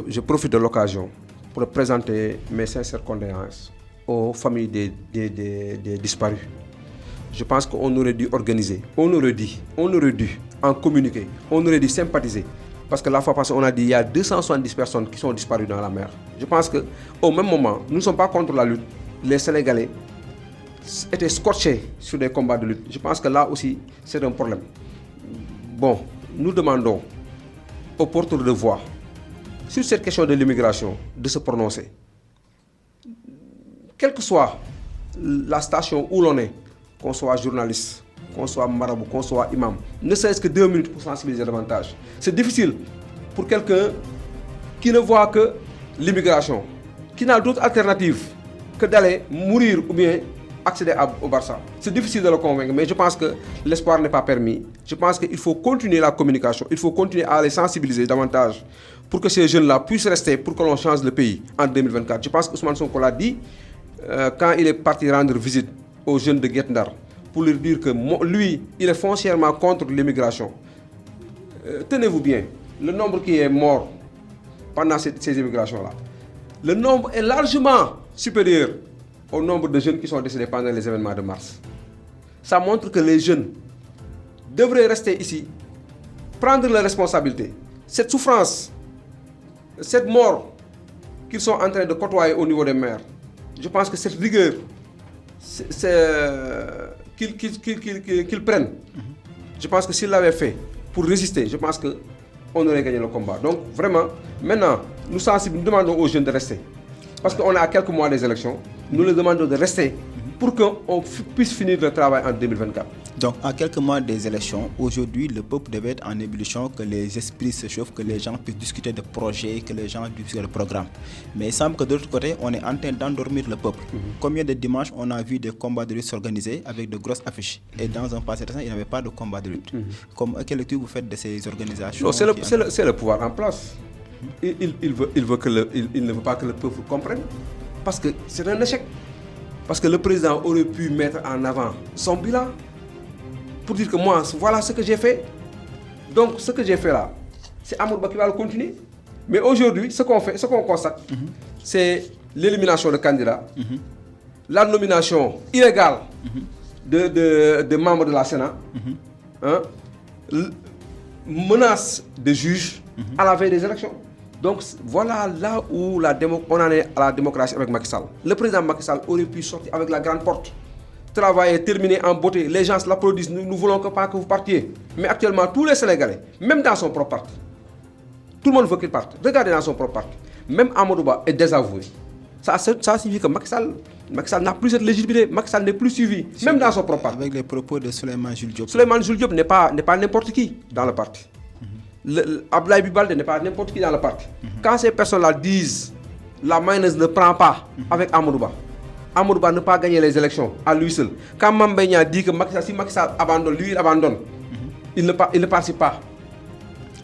Je profite de l'occasion pour présenter mes sincères condoléances aux familles des disparus. Je pense qu'on aurait dû organiser, on aurait dû en communiquer, on aurait dû sympathiser. Parce que la fois passée, on a dit qu'il y a 270 personnes qui sont disparues dans la mer. Je pense qu'au même moment, nous ne sommes pas contre la lutte. Les Sénégalais étaient scotchés sur des combats de lutte. Je pense que là aussi, c'est un problème. Bon, nous demandons aux porteurs de voix sur cette question de l'immigration de se prononcer. Quelle que soit la station où l'on est, qu'on soit journaliste, qu'on soit marabout, qu'on soit imam, ne serait-ce que 2 minutes pour sensibiliser davantage. C'est difficile pour quelqu'un qui ne voit que l'immigration, qui n'a d'autre alternative que d'aller mourir ou bien accéder au Barça. C'est difficile de le convaincre, mais je pense que l'espoir n'est pas permis. Je pense qu'il faut continuer la communication, il faut continuer à les sensibiliser davantage pour que ces jeunes-là puissent rester, pour que l'on change le pays en 2024. Je pense qu'Ousmane Sonko l'a dit quand il est parti rendre visite aux jeunes de Guet Ndar, pour leur dire que lui, il est foncièrement contre l'immigration. Tenez-vous bien, le nombre qui est mort pendant ces immigrations-là, le nombre est largement supérieur au nombre de jeunes qui sont décédés pendant les événements de mars. Ça montre que les jeunes devraient rester ici, prendre leurs responsabilités. Cette souffrance, cette mort qu'ils sont en train de côtoyer au niveau des mers, je pense que cette rigueur qu'ils prennent, je pense que s'ils l'avaient fait pour résister, je pense qu'on aurait gagné le combat. Donc vraiment, maintenant, nous demandons aux jeunes de rester. Parce qu'on est à quelques mois des élections, nous leur demandons de rester pour qu'on puisse finir le travail en 2024. Donc, à quelques mois des élections, aujourd'hui, le peuple devait être en ébullition, que les esprits se chauffent, que les gens puissent discuter de projets, que les gens puissent discuter de programmes. Mais il semble que de l'autre côté, on est en train d'endormir le peuple. Combien de dimanches on a vu des combats de lutte s'organiser avec de grosses affiches? Et dans un passé récent, il n'y avait pas de combat de lutte. Quelle lecture vous faites de ces organisations? Non, c'est le pouvoir en place. Il ne veut pas que le peuple comprenne. Parce que c'est un échec. Parce que le président aurait pu mettre en avant son bilan pour dire que moi, voilà ce que j'ai fait. Donc, ce que j'ai fait là, c'est Amadou Ba qui va le continuer. Mais aujourd'hui, ce qu'on constate, c'est l'élimination de candidats, la nomination illégale de membres de la Sénat, menace de juges à la veille des élections. Donc voilà là où on en est à la démocratie avec Macky Sall. Le président Macky Sall aurait pu sortir avec la grande porte, travailler, terminer en beauté. Les gens l'applaudissent, nous ne voulons pas que vous partiez. Mais actuellement, tous les Sénégalais, même dans son propre parti, tout le monde veut qu'il parte. Regardez dans son propre parti. Même Amadou Ba est désavoué. Ça signifie que Macky Sall n'a plus cette légitimité. Macky Sall n'est plus suivi, même dans son propre parti. Avec les propos de Souleymane Jules Diop. Souleymane Jules Diop n'est pas n'importe qui dans le parti. Abdoulaye Bibalde n'est pas n'importe qui dans le parti. Quand ces personnes-là disent la mayonnaise ne prend pas avec Amadou Ba ne pas gagner les élections à lui seul. Quand Mame Mbaye Niang dit que si Macky Sall abandonne, lui il abandonne, il ne participe pas.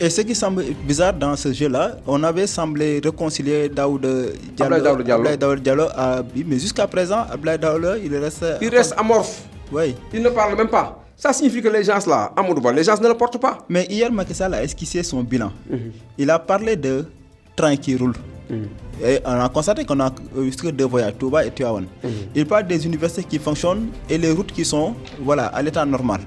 Et ce qui semble bizarre dans ce jeu-là, on avait semblé réconcilier Daouda Diallo mais jusqu'à présent, Abdoulaye Daouda, il reste amorphe. Oui. Il ne parle même pas. Ça signifie que les gens là, Amadou Ba, les gens ne le portent pas. Mais hier, Macky Sall a esquissé son bilan. Il a parlé de trains qui roulent. Et on a constaté qu'on a eu 2 voyages, Touba et Tivaouane. Il parle des universités qui fonctionnent et les routes qui sont à l'état normal.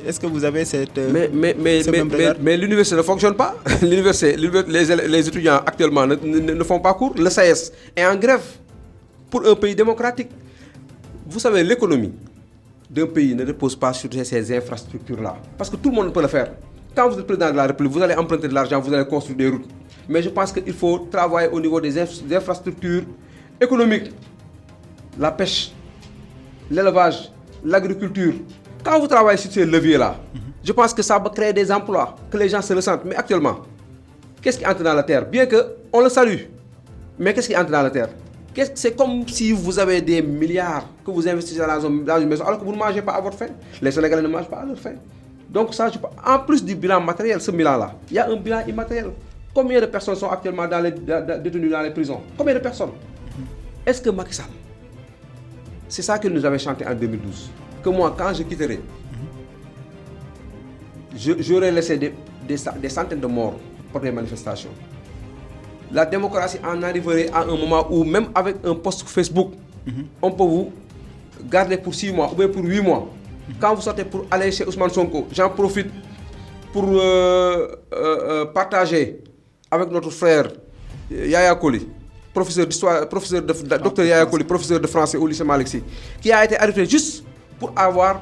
Est-ce que vous avez cette... Mais l'université ne fonctionne pas. Les étudiants actuellement ne font pas cours. Le SAES est en grève pour un pays démocratique. Vous savez, l'économie d'un pays ne repose pas sur ces infrastructures-là. Parce que tout le monde peut le faire. Quand vous êtes président de la République, vous allez emprunter de l'argent, vous allez construire des routes. Mais je pense qu'il faut travailler au niveau des infrastructures économiques. La pêche, l'élevage, l'agriculture. Quand vous travaillez sur ces leviers-là, je pense que ça va créer des emplois, que les gens se ressentent. Mais actuellement, qu'est-ce qui entre dans la terre? Bien qu'on le salue, mais qu'est-ce qui entre dans la terre? C'est comme si vous avez des milliards que vous investissez dans une maison alors que vous ne mangez pas à votre faim. Les Sénégalais ne mangent pas à leur faim. Donc ça, en plus du bilan matériel, ce bilan-là, il y a un bilan immatériel. Combien de personnes sont actuellement détenues dans les prisons? Combien de personnes? Est-ce que Macky Sall, c'est ça que nous avait chanté en 2012, que moi, quand je quitterai, j'aurais laissé des centaines de morts pour des manifestations. la démocratie en arriverait à un moment où même avec un post Facebook, on peut vous garder pour 6 mois ou bien pour 8 mois. Quand vous sortez pour aller chez Ousmane Sonko, j'en profite pour partager avec notre frère Yaya Koli, professeur d'histoire, docteur Yaya Koli, professeur de français au lycée Malick Sy, qui a été arrêté juste pour avoir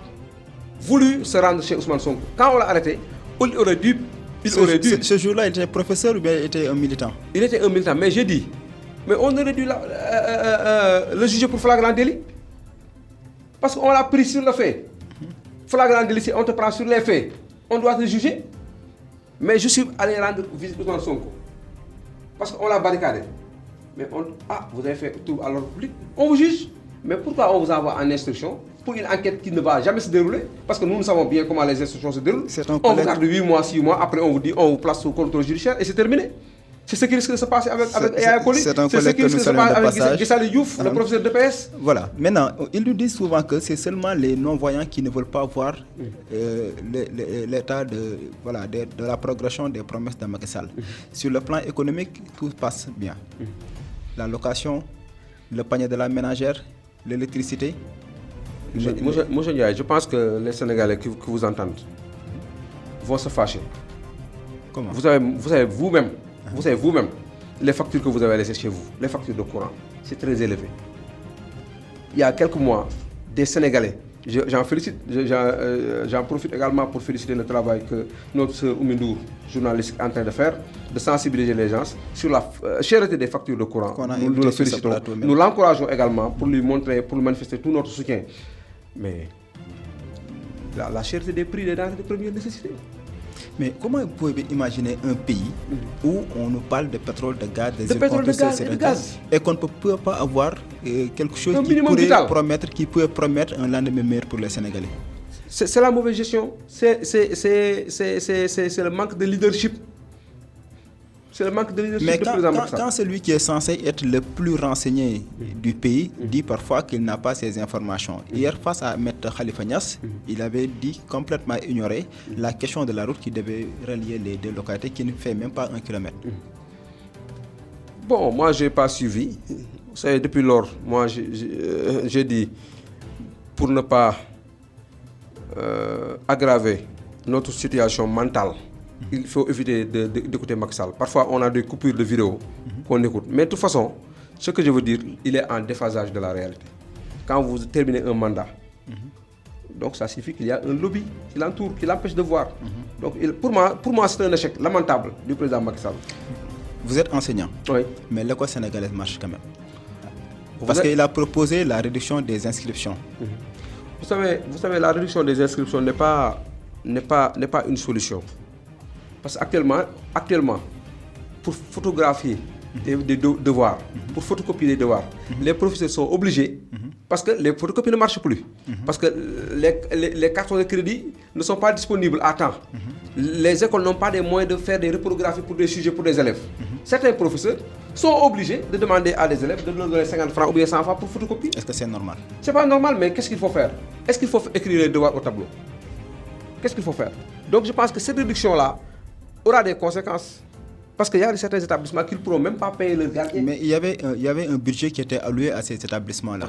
voulu se rendre chez Ousmane Sonko. Quand on l'a arrêté, il aurait dû. Ce jour-là, il était professeur ou bien il était un militant? Il était un militant, mais j'ai dit, mais on aurait dû le juger pour flagrant délit. Parce qu'on l'a pris sur le fait. Flagrant délit, on te prend sur les faits. On doit te juger. Mais je suis allé rendre visite Ousmane Sonko. Parce qu'on l'a barricadé. Mais vous avez fait tout à l'ordre public. On vous juge. Mais pourquoi on vous envoie en instruction pour une enquête qui ne va jamais se dérouler? Parce que nous savons bien comment les instructions se déroulent. On vous garde 8 mois, 6 mois, après on vous dit, on vous place sous contrôle judiciaire et c'est terminé. C'est ce qui risque de se passer avec Yaya Koli. C'est ce qui risque de se passer avec Guissali Diouf, le professeur de PS. Voilà. Maintenant, ils nous disent souvent que c'est seulement les non-voyants qui ne veulent pas voir l'état de la progression des promesses de Macky Sall. Sur le plan économique, tout passe bien. La location, le panier de la ménagère, l'électricité. Je pense que les Sénégalais qui vous entendent vont se fâcher. Comment? Vous savez vous-même, les factures que vous avez laissées chez vous, les factures de courant, c'est très élevé. Il y a quelques mois, des Sénégalais, j'en profite également pour féliciter le travail que notre sœur Oumindour, journaliste, est en train de faire, de sensibiliser les gens sur la cherté des factures de courant. Nous le félicitons. Nous l'encourageons également pour lui montrer, pour lui manifester tout notre soutien. Mais la cherté des prix des denrées de première nécessité. Mais comment vous pouvez imaginer un pays où on nous parle de pétrole, de gaz, de gaz et qu'on ne peut pas avoir quelque chose qui pourrait promettre un lendemain meilleur pour les Sénégalais? C'est la mauvaise gestion, c'est le manque de leadership. C'est le manque de leadership. Mais quand celui qui est censé être le plus renseigné du pays dit parfois qu'il n'a pas ces informations. Hier, face à M. Khalifa Niasse, il avait dit complètement ignorer la question de la route qui devait relier les deux localités qui ne fait même pas 1 kilomètre. Bon, moi, je n'ai pas suivi. Vous savez, depuis lors, moi, j'ai dit, pour ne pas aggraver notre situation mentale, il faut éviter d'écouter Macky Sall. Parfois, on a des coupures de vidéos qu'on écoute. Mais de toute façon, ce que je veux dire, il est en déphasage de la réalité. Quand vous terminez un mandat, donc ça signifie qu'il y a un lobby qui l'entoure, qui l'empêche de voir. Donc pour moi, c'est un échec lamentable du président Macky Sall. Vous êtes enseignant, oui. Mais l'école sénégalaise marche quand même. Parce qu'il a proposé la réduction des inscriptions. Vous savez, la réduction des inscriptions n'est pas une solution. Parce qu'actuellement, pour photographier des devoirs, pour photocopier des devoirs, les professeurs sont obligés, parce que les photocopies ne marchent plus, parce que les cartons de crédit ne sont pas disponibles à temps. Les écoles n'ont pas les moyens de faire des reprographies pour des sujets pour des élèves. Certains professeurs sont obligés de demander à des élèves de leur donner 50 francs ou bien 100 francs pour photocopier. Est-ce que c'est normal? C'est pas normal, mais qu'est-ce qu'il faut faire? Est-ce qu'il faut écrire les devoirs au tableau? Qu'est-ce qu'il faut faire? Donc je pense que cette réduction-là aura des conséquences. Parce qu'il y a certains établissements qui ne pourront même pas payer leurs gardiens. Mais il y avait un budget qui était alloué à ces établissements-là.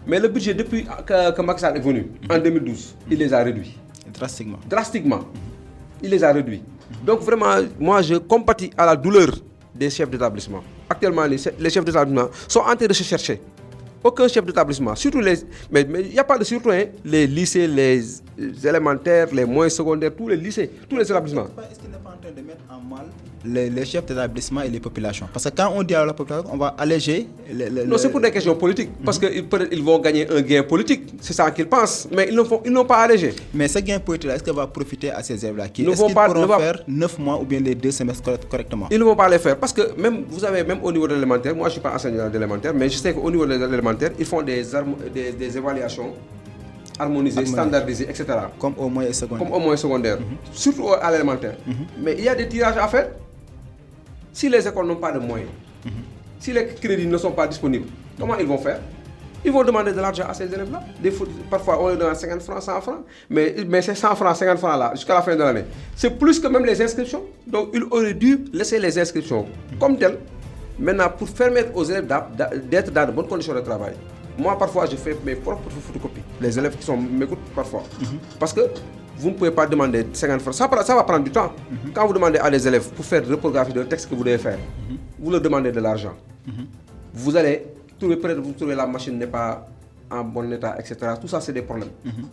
Mais le budget, depuis que Macky Sall est venu, en 2012, il les a réduits. Drastiquement. Il les a réduits. Donc vraiment, moi je compatis à la douleur des chefs d'établissement. Actuellement, les chefs d'établissement sont en train de se chercher. Aucun chef d'établissement, surtout mais il n'y a pas de surtout, les lycées, les élémentaires, les moyens secondaires, tous les lycées, tous les établissements. Est-ce qu'il n'est pas en train de mettre en mal les chefs d'établissement et les populations? Parce que quand on dit à la population, on va alléger... Non, c'est pour des questions politiques. Parce qu'ils vont gagner un gain politique. C'est ça qu'ils pensent. Mais ils n'ont pas allégé. Mais ce gain politique-là, est-ce qu'il va profiter à ces élèves-là? Est-ce qu'ils pourront faire 9 mois ou bien les 2 semestres correctement? Ils ne vont pas les faire. Parce que même, vous savez, même au niveau de l'élémentaire, moi je ne suis pas enseignant d'élémentaire, mais je sais qu'au niveau de l'élémentaire, ils font des évaluations harmonisées, standardisées, etc. Comme au moyen secondaire. Surtout à l'élémentaire. Mais il y a des tirages à faire. Si les écoles n'ont pas de moyens, si les crédits ne sont pas disponibles, comment ils vont faire? Ils vont demander de l'argent à ces élèves-là. Parfois, on leur donne 50 francs, 100 francs. Mais ces 100 francs, 50 francs-là, jusqu'à la fin de l'année, c'est plus que même les inscriptions. Donc, ils auraient dû laisser les inscriptions comme telles Maintenant, pour permettre aux élèves d'être dans de bonnes conditions de travail, moi, parfois, je fais mes propres photocopies. Les élèves qui m'écoutent parfois. Parce que vous ne pouvez pas demander 50 francs. Ça va prendre du temps. Quand vous demandez à des élèves pour faire une reprographie de texte que vous devez faire, vous leur demandez de l'argent. Vous allez trouver, peut-être vous trouvez la machine n'est pas en bon état, etc. Tout ça, c'est des problèmes.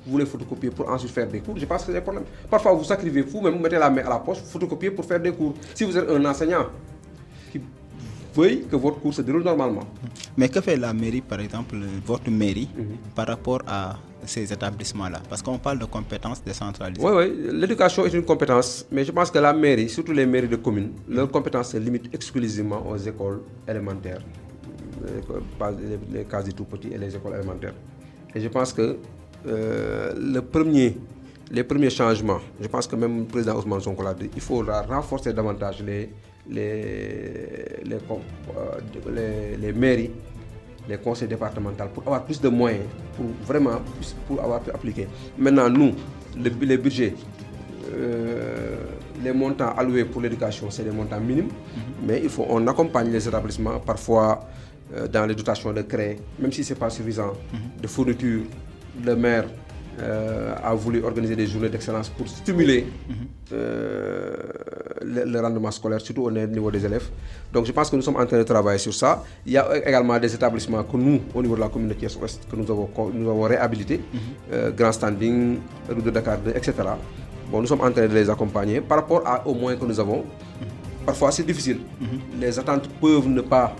Vous les photocopiez pour ensuite faire des cours. Je pense que c'est des problèmes. Parfois, vous sacrifiez, vous-même, vous mettez la main à la poche, vous photocopiez pour faire des cours. Si vous êtes un enseignant qui veuille que votre cours se déroule normalement. Mais que fait la mairie, par exemple, votre mairie, par rapport à ces établissements-là? Parce qu'on parle de compétences décentralisées. Oui, l'éducation est une compétence, mais je pense que la mairie, surtout les mairies de communes, leur compétence se limite exclusivement aux écoles élémentaires, les cases des tout petits et les écoles élémentaires. Et je pense que les premiers changements, je pense que même le président Ousmane Sonko l'a dit, il faudra renforcer davantage les mairies, les conseils départementaux pour avoir plus de moyens, pour vraiment pour avoir pu appliquer. Maintenant, nous, les budgets, les montants alloués pour l'éducation, c'est des montants minimes, mais on accompagne les établissements parfois dans les dotations de crédit, même si ce n'est pas suffisant, de fourniture. Le maire a voulu organiser des journées d'excellence pour stimuler le rendement scolaire, surtout au niveau des élèves. Donc je pense que nous sommes en train de travailler sur ça. Il y a également des établissements que nous, au niveau de la commune de Thiès-Ouest, que nous avons réhabilités, Grand Standing, Route de Dakar 2, etc. Bon, nous sommes en train de les accompagner par rapport aux moyens que nous avons. Parfois c'est difficile. Les attentes peuvent ne pas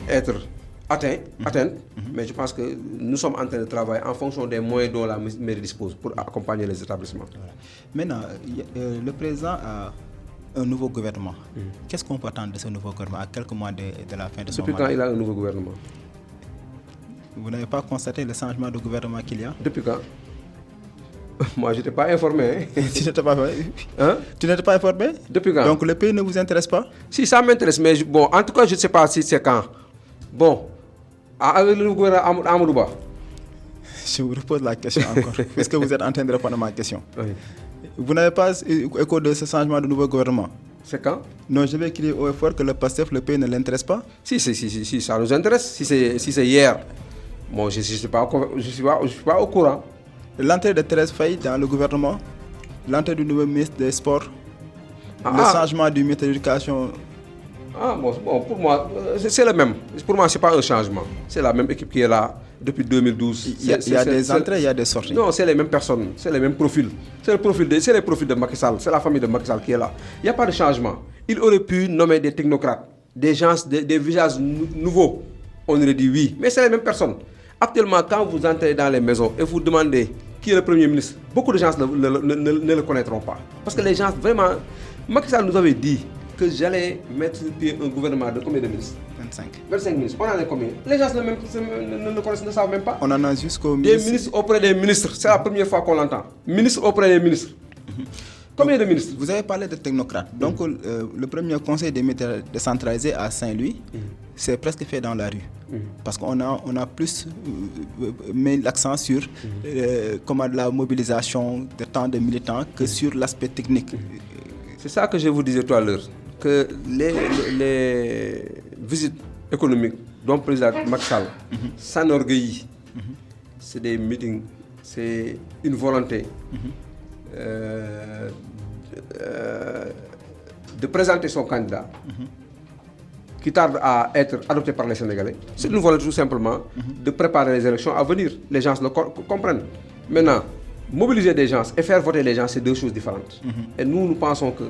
être atteintes, mais je pense que nous sommes en train de travailler en fonction des moyens dont la mairie dispose pour accompagner les établissements. Voilà. Maintenant, le président a un nouveau gouvernement. Qu'est-ce qu'on peut attendre de ce nouveau gouvernement à quelques mois de la fin de son mandat? Depuis quand il a un nouveau gouvernement? Vous n'avez pas constaté le changement de gouvernement qu'il y a? Depuis quand? Moi, je n'étais pas informé. Tu n'étais pas informé? Hein? Tu n'étais pas informé? Depuis quand? Donc le pays ne vous intéresse pas? Si, ça m'intéresse, mais bon, en tout cas, je ne sais pas si c'est quand. Bon, avec le gouvernement Amadouba. Je vous repose la question encore. Est-ce que vous êtes en train de répondre à ma question? Oui. Vous n'avez pas écho de ce changement de nouveau gouvernement? C'est quand? Non, je vais crier au effort que le PASTEF, le pays ne l'intéresse pas. Si, ça nous intéresse. Si c'est hier, bon, je ne suis pas au courant. L'entrée de Thérèse Faye dans le gouvernement, l'entrée du nouveau ministre des Sports, le changement du ministre de l'Éducation. Bon, pour moi, c'est le même. Pour moi, ce n'est pas un changement. C'est la même équipe qui est là depuis 2012. Il y a des entrées, il y a des sorties. Non, c'est les mêmes personnes, c'est les mêmes profils. C'est les profils de Macky Sall, c'est la famille de Macky Sall qui est là. Il n'y a pas de changement. Il aurait pu nommer des technocrates, des gens, des visages nouveaux. On aurait dit oui, mais c'est les mêmes personnes. Actuellement, quand vous entrez dans les maisons et vous demandez qui est le Premier ministre, beaucoup de gens ne le connaîtront pas. Parce que les gens, vraiment, Macky Sall nous avait dit que j'allais mettre sur pied un gouvernement de combien de ministres? 25 ministres. On en est combien? Les gens ne connaissent, ne savent même pas. On en a jusqu'au ministre. Des ministres auprès des ministres. C'est la première fois qu'on l'entend. Ministre auprès des ministres. Combien de ministres? Vous avez parlé de technocrates. Donc, le premier conseil des militaires décentralisé à Saint-Louis, c'est presque fait dans la rue. Parce qu'on a plus mis l'accent sur la mobilisation de temps de militants que sur l'aspect technique. C'est ça que je vous disais tout à l'heure. Que les visites économiques dont le président Macky Sall s'enorgueillit, c'est des meetings, c'est une volonté de présenter son candidat qui tarde à être adopté par les Sénégalais. C'est une volonté tout simplement de préparer les élections à venir. Les gens le comprennent. Maintenant, mobiliser des gens et faire voter les gens, c'est deux choses différentes. Et nous pensons que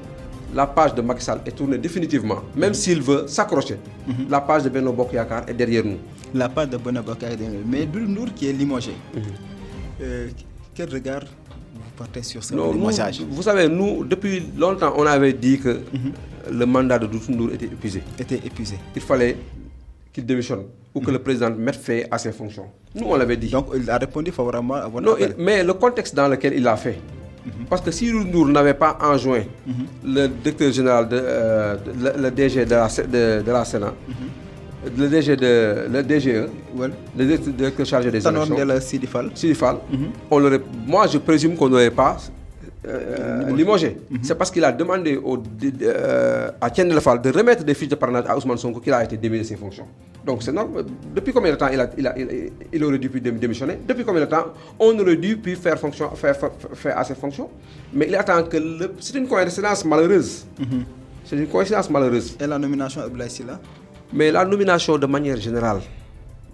la page de Macky Sall est tournée définitivement, même s'il veut s'accrocher. La page de Benno Bokk Yakaar est derrière nous. La page de Benno Bokk Yakaar est derrière nous. Mais Doudou Ndour qui est limogé, quel regard vous portez sur ce limogeage? Vous savez, nous, depuis longtemps, on avait dit que le mandat de Doudou Ndour était épuisé. Il fallait qu'il démissionne ou que le président mette fin à ses fonctions. Nous, on l'avait dit. Donc, il a répondu favorablement à votre Non, mais le contexte dans lequel il l'a fait. Parce que si Ndour n'avait pas enjoint le directeur général, le DG de la Sénat, le DG le DGE, le directeur chargé des élections, Sidifal, moi je présume qu'on n'aurait pas limogé. C'est parce qu'il a demandé à Tiendé Le Fall de remettre des fiches de parrainage à Ousmane Sonko qu'il a été démis de ses fonctions. Donc c'est normal. Depuis combien de temps il aurait dû démissionner? Depuis combien de temps on aurait dû faire à ses fonctions? Mais il attend que... C'est une coïncidence malheureuse. C'est une coïncidence malheureuse. Et la nomination d'Abdoulaye Sylla? Mais la nomination de manière générale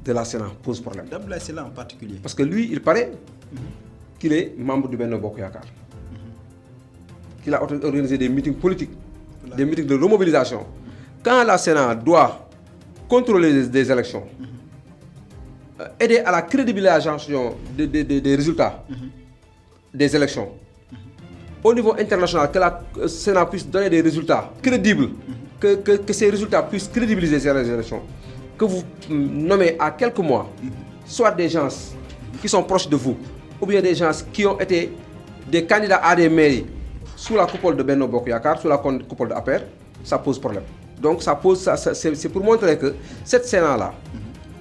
de la Sénat pose problème. D'Abdoulaye Sylla en particulier? Parce que lui, il paraît qu'il est membre du Benno Bokk Yakaar. Qu'il a organisé des meetings politiques, des meetings de remobilisation. Quand la Sénat doit contrôler des élections, aider à la crédibilisation des résultats des élections, au niveau international, que la Sénat puisse donner des résultats crédibles, que ces résultats puissent crédibiliser ces élections, que vous nommez à quelques mois, soit des gens qui sont proches de vous, ou bien des gens qui ont été des candidats à des mairies, sous la coupole de Benno Bokk Yakaar, sous la coupole de APR, ça pose problème. Donc c'est pour montrer que cette Sénat-là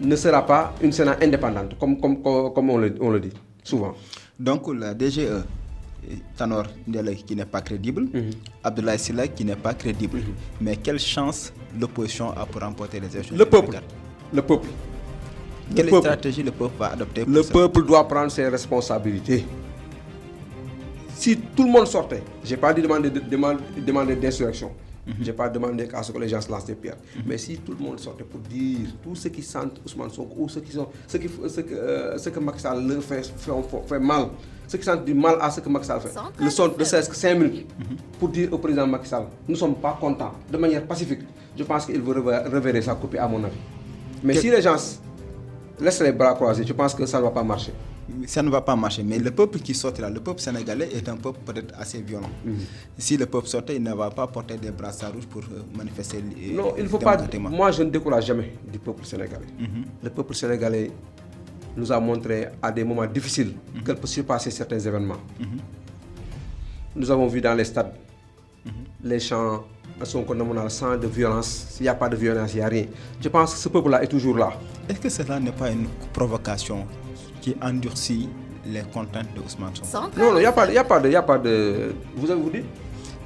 ne sera pas une Sénat indépendante, comme on le dit souvent. Donc la DGE, Tanor Ndiaye qui n'est pas crédible, Abdoulaye Sylla qui n'est pas crédible. Mais quelle chance l'opposition a pour remporter les élections? Le peuple. Quelle stratégie le peuple va adopter pour Le ça? peuple doit prendre ses responsabilités. Si tout le monde sortait, je n'ai pas dit demander d'insurrection, je n'ai pas demandé à ce que les gens se lancent des pierres, mais si tout le monde sortait pour dire tous ceux qui sentent Ousmane Sonko ou ceux que Macky Sall leur fait mal, ceux qui sentent du mal à ce que Macky Sall fait, le sont de 5 minutes pour dire au président Macky Sall, nous ne sommes pas contents, de manière pacifique, je pense qu'il veut reverrer sa copie à mon avis. Mais si les gens laissent les bras croisés, je pense que ça ne va pas marcher. Ça ne va pas marcher, mais le peuple qui sortira, le peuple sénégalais est un peuple peut-être assez violent. Si le peuple sortait, il ne va pas porter des brassards rouges pour manifester. Non, il ne faut pas. Moi, je ne décourage jamais du peuple sénégalais. Le peuple sénégalais nous a montré à des moments difficiles qu'elle peut surpasser certains événements. Nous avons vu dans les stades les chants sans de violence. S'il n'y a pas de violence, il n'y a rien. Je pense que ce peuple-là est toujours là. Est-ce que cela n'est pas une provocation qui endurcit les contraintes de Ousmane Sonko? Non, il n'y a pas de... Vous avez dit?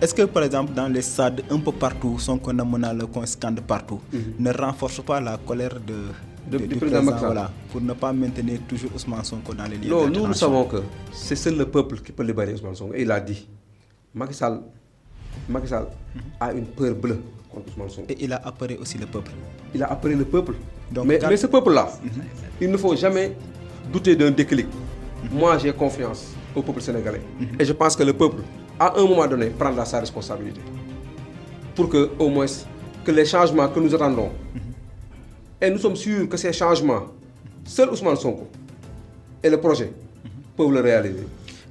Est-ce que par exemple dans les stades un peu partout, Sonko le qu'on scande partout, ne renforce pas la colère du président voilà, pour ne pas maintenir toujours Ousmane Sonko dans les lieux de détention? Nous savons que c'est seul le peuple qui peut libérer Ousmane Sonko. Et il a dit, Macky Sall a une peur bleue contre Ousmane Sonko. Et il a appelé aussi le peuple. Il a appelé le peuple. Donc, mais ce peuple-là, il ne faut jamais douter d'un déclic. Moi, j'ai confiance au peuple sénégalais. Et je pense que le peuple, à un moment donné, prendra sa responsabilité. Pour que, au moins, que les changements que nous attendons, et nous sommes sûrs que ces changements, seul Ousmane Sonko et le projet peuvent le réaliser.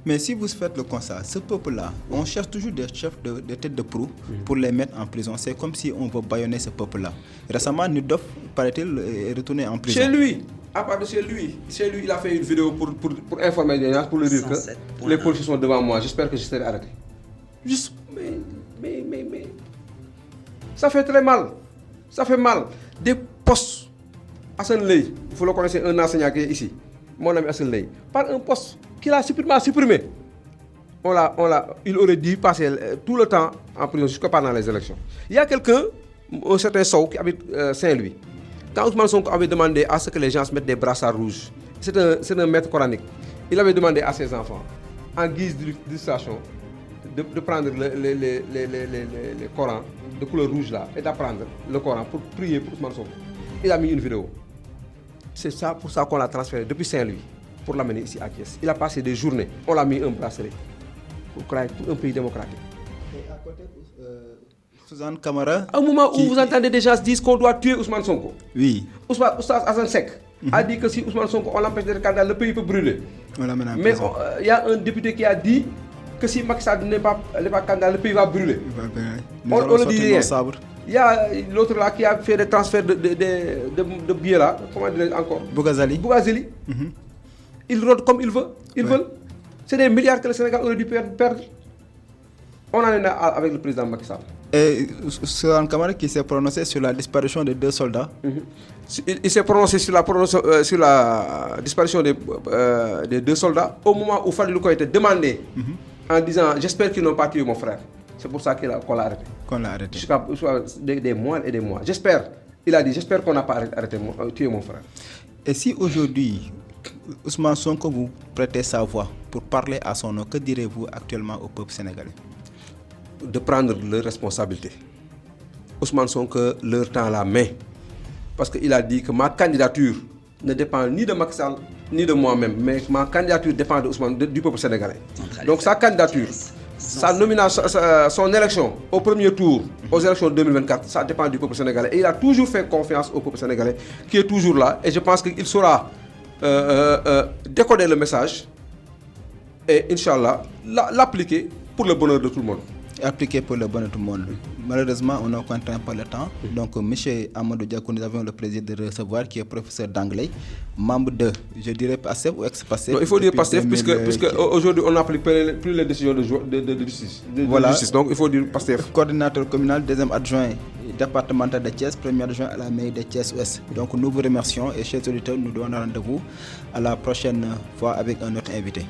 Mais si vous faites le constat, ce peuple-là, on cherche toujours des chefs de tête de proue pour les mettre en prison. C'est comme si on veut bâillonner ce peuple-là. Récemment, Nudov, paraît-il, est retourné en prison. Chez lui, à part de chez lui, il a fait une vidéo pour informer les gens, pour leur dire que les policiers sont devant moi. J'espère que je serai arrêté. Juste, mais... Ça fait très mal. Ça fait mal. Des postes. Hassan Ley, vous le connaissez, un enseignant qui est ici. Mon ami Hassan Ley. Par un poste qu'il a supprimé. Il aurait dû passer tout le temps en prison jusqu'à pendant les élections. Il y a quelqu'un, un certain Sow, qui habite Saint-Louis. Quand Ousmane Sonko avait demandé à ce que les gens se mettent des brassards rouges, c'est un maître coranique. Il avait demandé à ses enfants, en guise d'illustration, de prendre les Corans de couleur rouge là et d'apprendre le Coran pour prier pour Ousmane Sonko. Il a mis une vidéo. C'est ça pour ça qu'on l'a transféré depuis Saint-Louis pour l'amener ici à Thiès. Il a passé des journées. On l'a mis un bracelet pour créer tout un pays démocratique. Et à côté, Suzanne Camara. À un moment où vous entendez des gens dire qu'on doit tuer Ousmane Sonko. Oui. Oustaz Hassan Seck a dit que si Ousmane Sonko on l'empêche d'être candidat, le pays peut brûler. Mais il y a un député qui a dit que si Macky Sall n'est pas candidat, le pays va brûler. On le dit rien. Il y a l'autre là qui a fait des transferts de billets là, comment dire encore? Bougazali. Ils rôdent comme ils veulent. C'est des milliards que le Sénégal aurait dû perdre. On en est là avec le président Macky Sall. Et Suzanne Camara qui s'est prononcé sur la disparition des 2 soldats. Il s'est prononcé sur la disparition des 2 soldats au moment où Fadilou Keïta demandait en disant j'espère qu'ils n'ont pas tué mon frère. C'est pour ça qu'on l'a arrêté. Qu'on l'a arrêté. Jusqu'à des mois et des mois. J'espère. Il a dit j'espère qu'on n'a pas tué mon frère. Et si aujourd'hui, Ousmane Sonko vous prêtez sa voix pour parler à son nom, que direz-vous actuellement au peuple sénégalais? De prendre leurs responsabilités. Ousmane Sonko leur tend la main. Parce qu'il a dit que ma candidature ne dépend ni de Macky Sall ni de moi-même, mais ma candidature dépend de Ousmane, du peuple sénégalais. Donc sa candidature, sa nomination, son élection au premier tour, aux élections 2024, ça dépend du peuple sénégalais. Et il a toujours fait confiance au peuple sénégalais, qui est toujours là. Et je pense qu'il saura décoder le message et, Inch'Allah, l'appliquer pour le bonheur de tout le monde. Appliqué pour le bonheur de tout le monde. Malheureusement, on n'a contraint par le temps. Donc, M. Amadou Dia, nous avons le plaisir de recevoir, qui est professeur d'anglais, membre de, je dirais, PASTEF ou ex-PASTEF. Il faut dire PASTEF, puisque aujourd'hui, on n'applique plus les décisions de justice. Voilà. De justice. Donc, il faut dire PASTEF. Coordinateur communal, deuxième adjoint départemental de Thiès, premier adjoint à la mairie de Thiès-Ouest. Donc, nous vous remercions et, chers auditeurs, nous donnons rendez-vous à la prochaine fois avec un autre invité.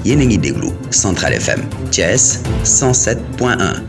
yéen a ngi déglu Central FM Thiès 107.1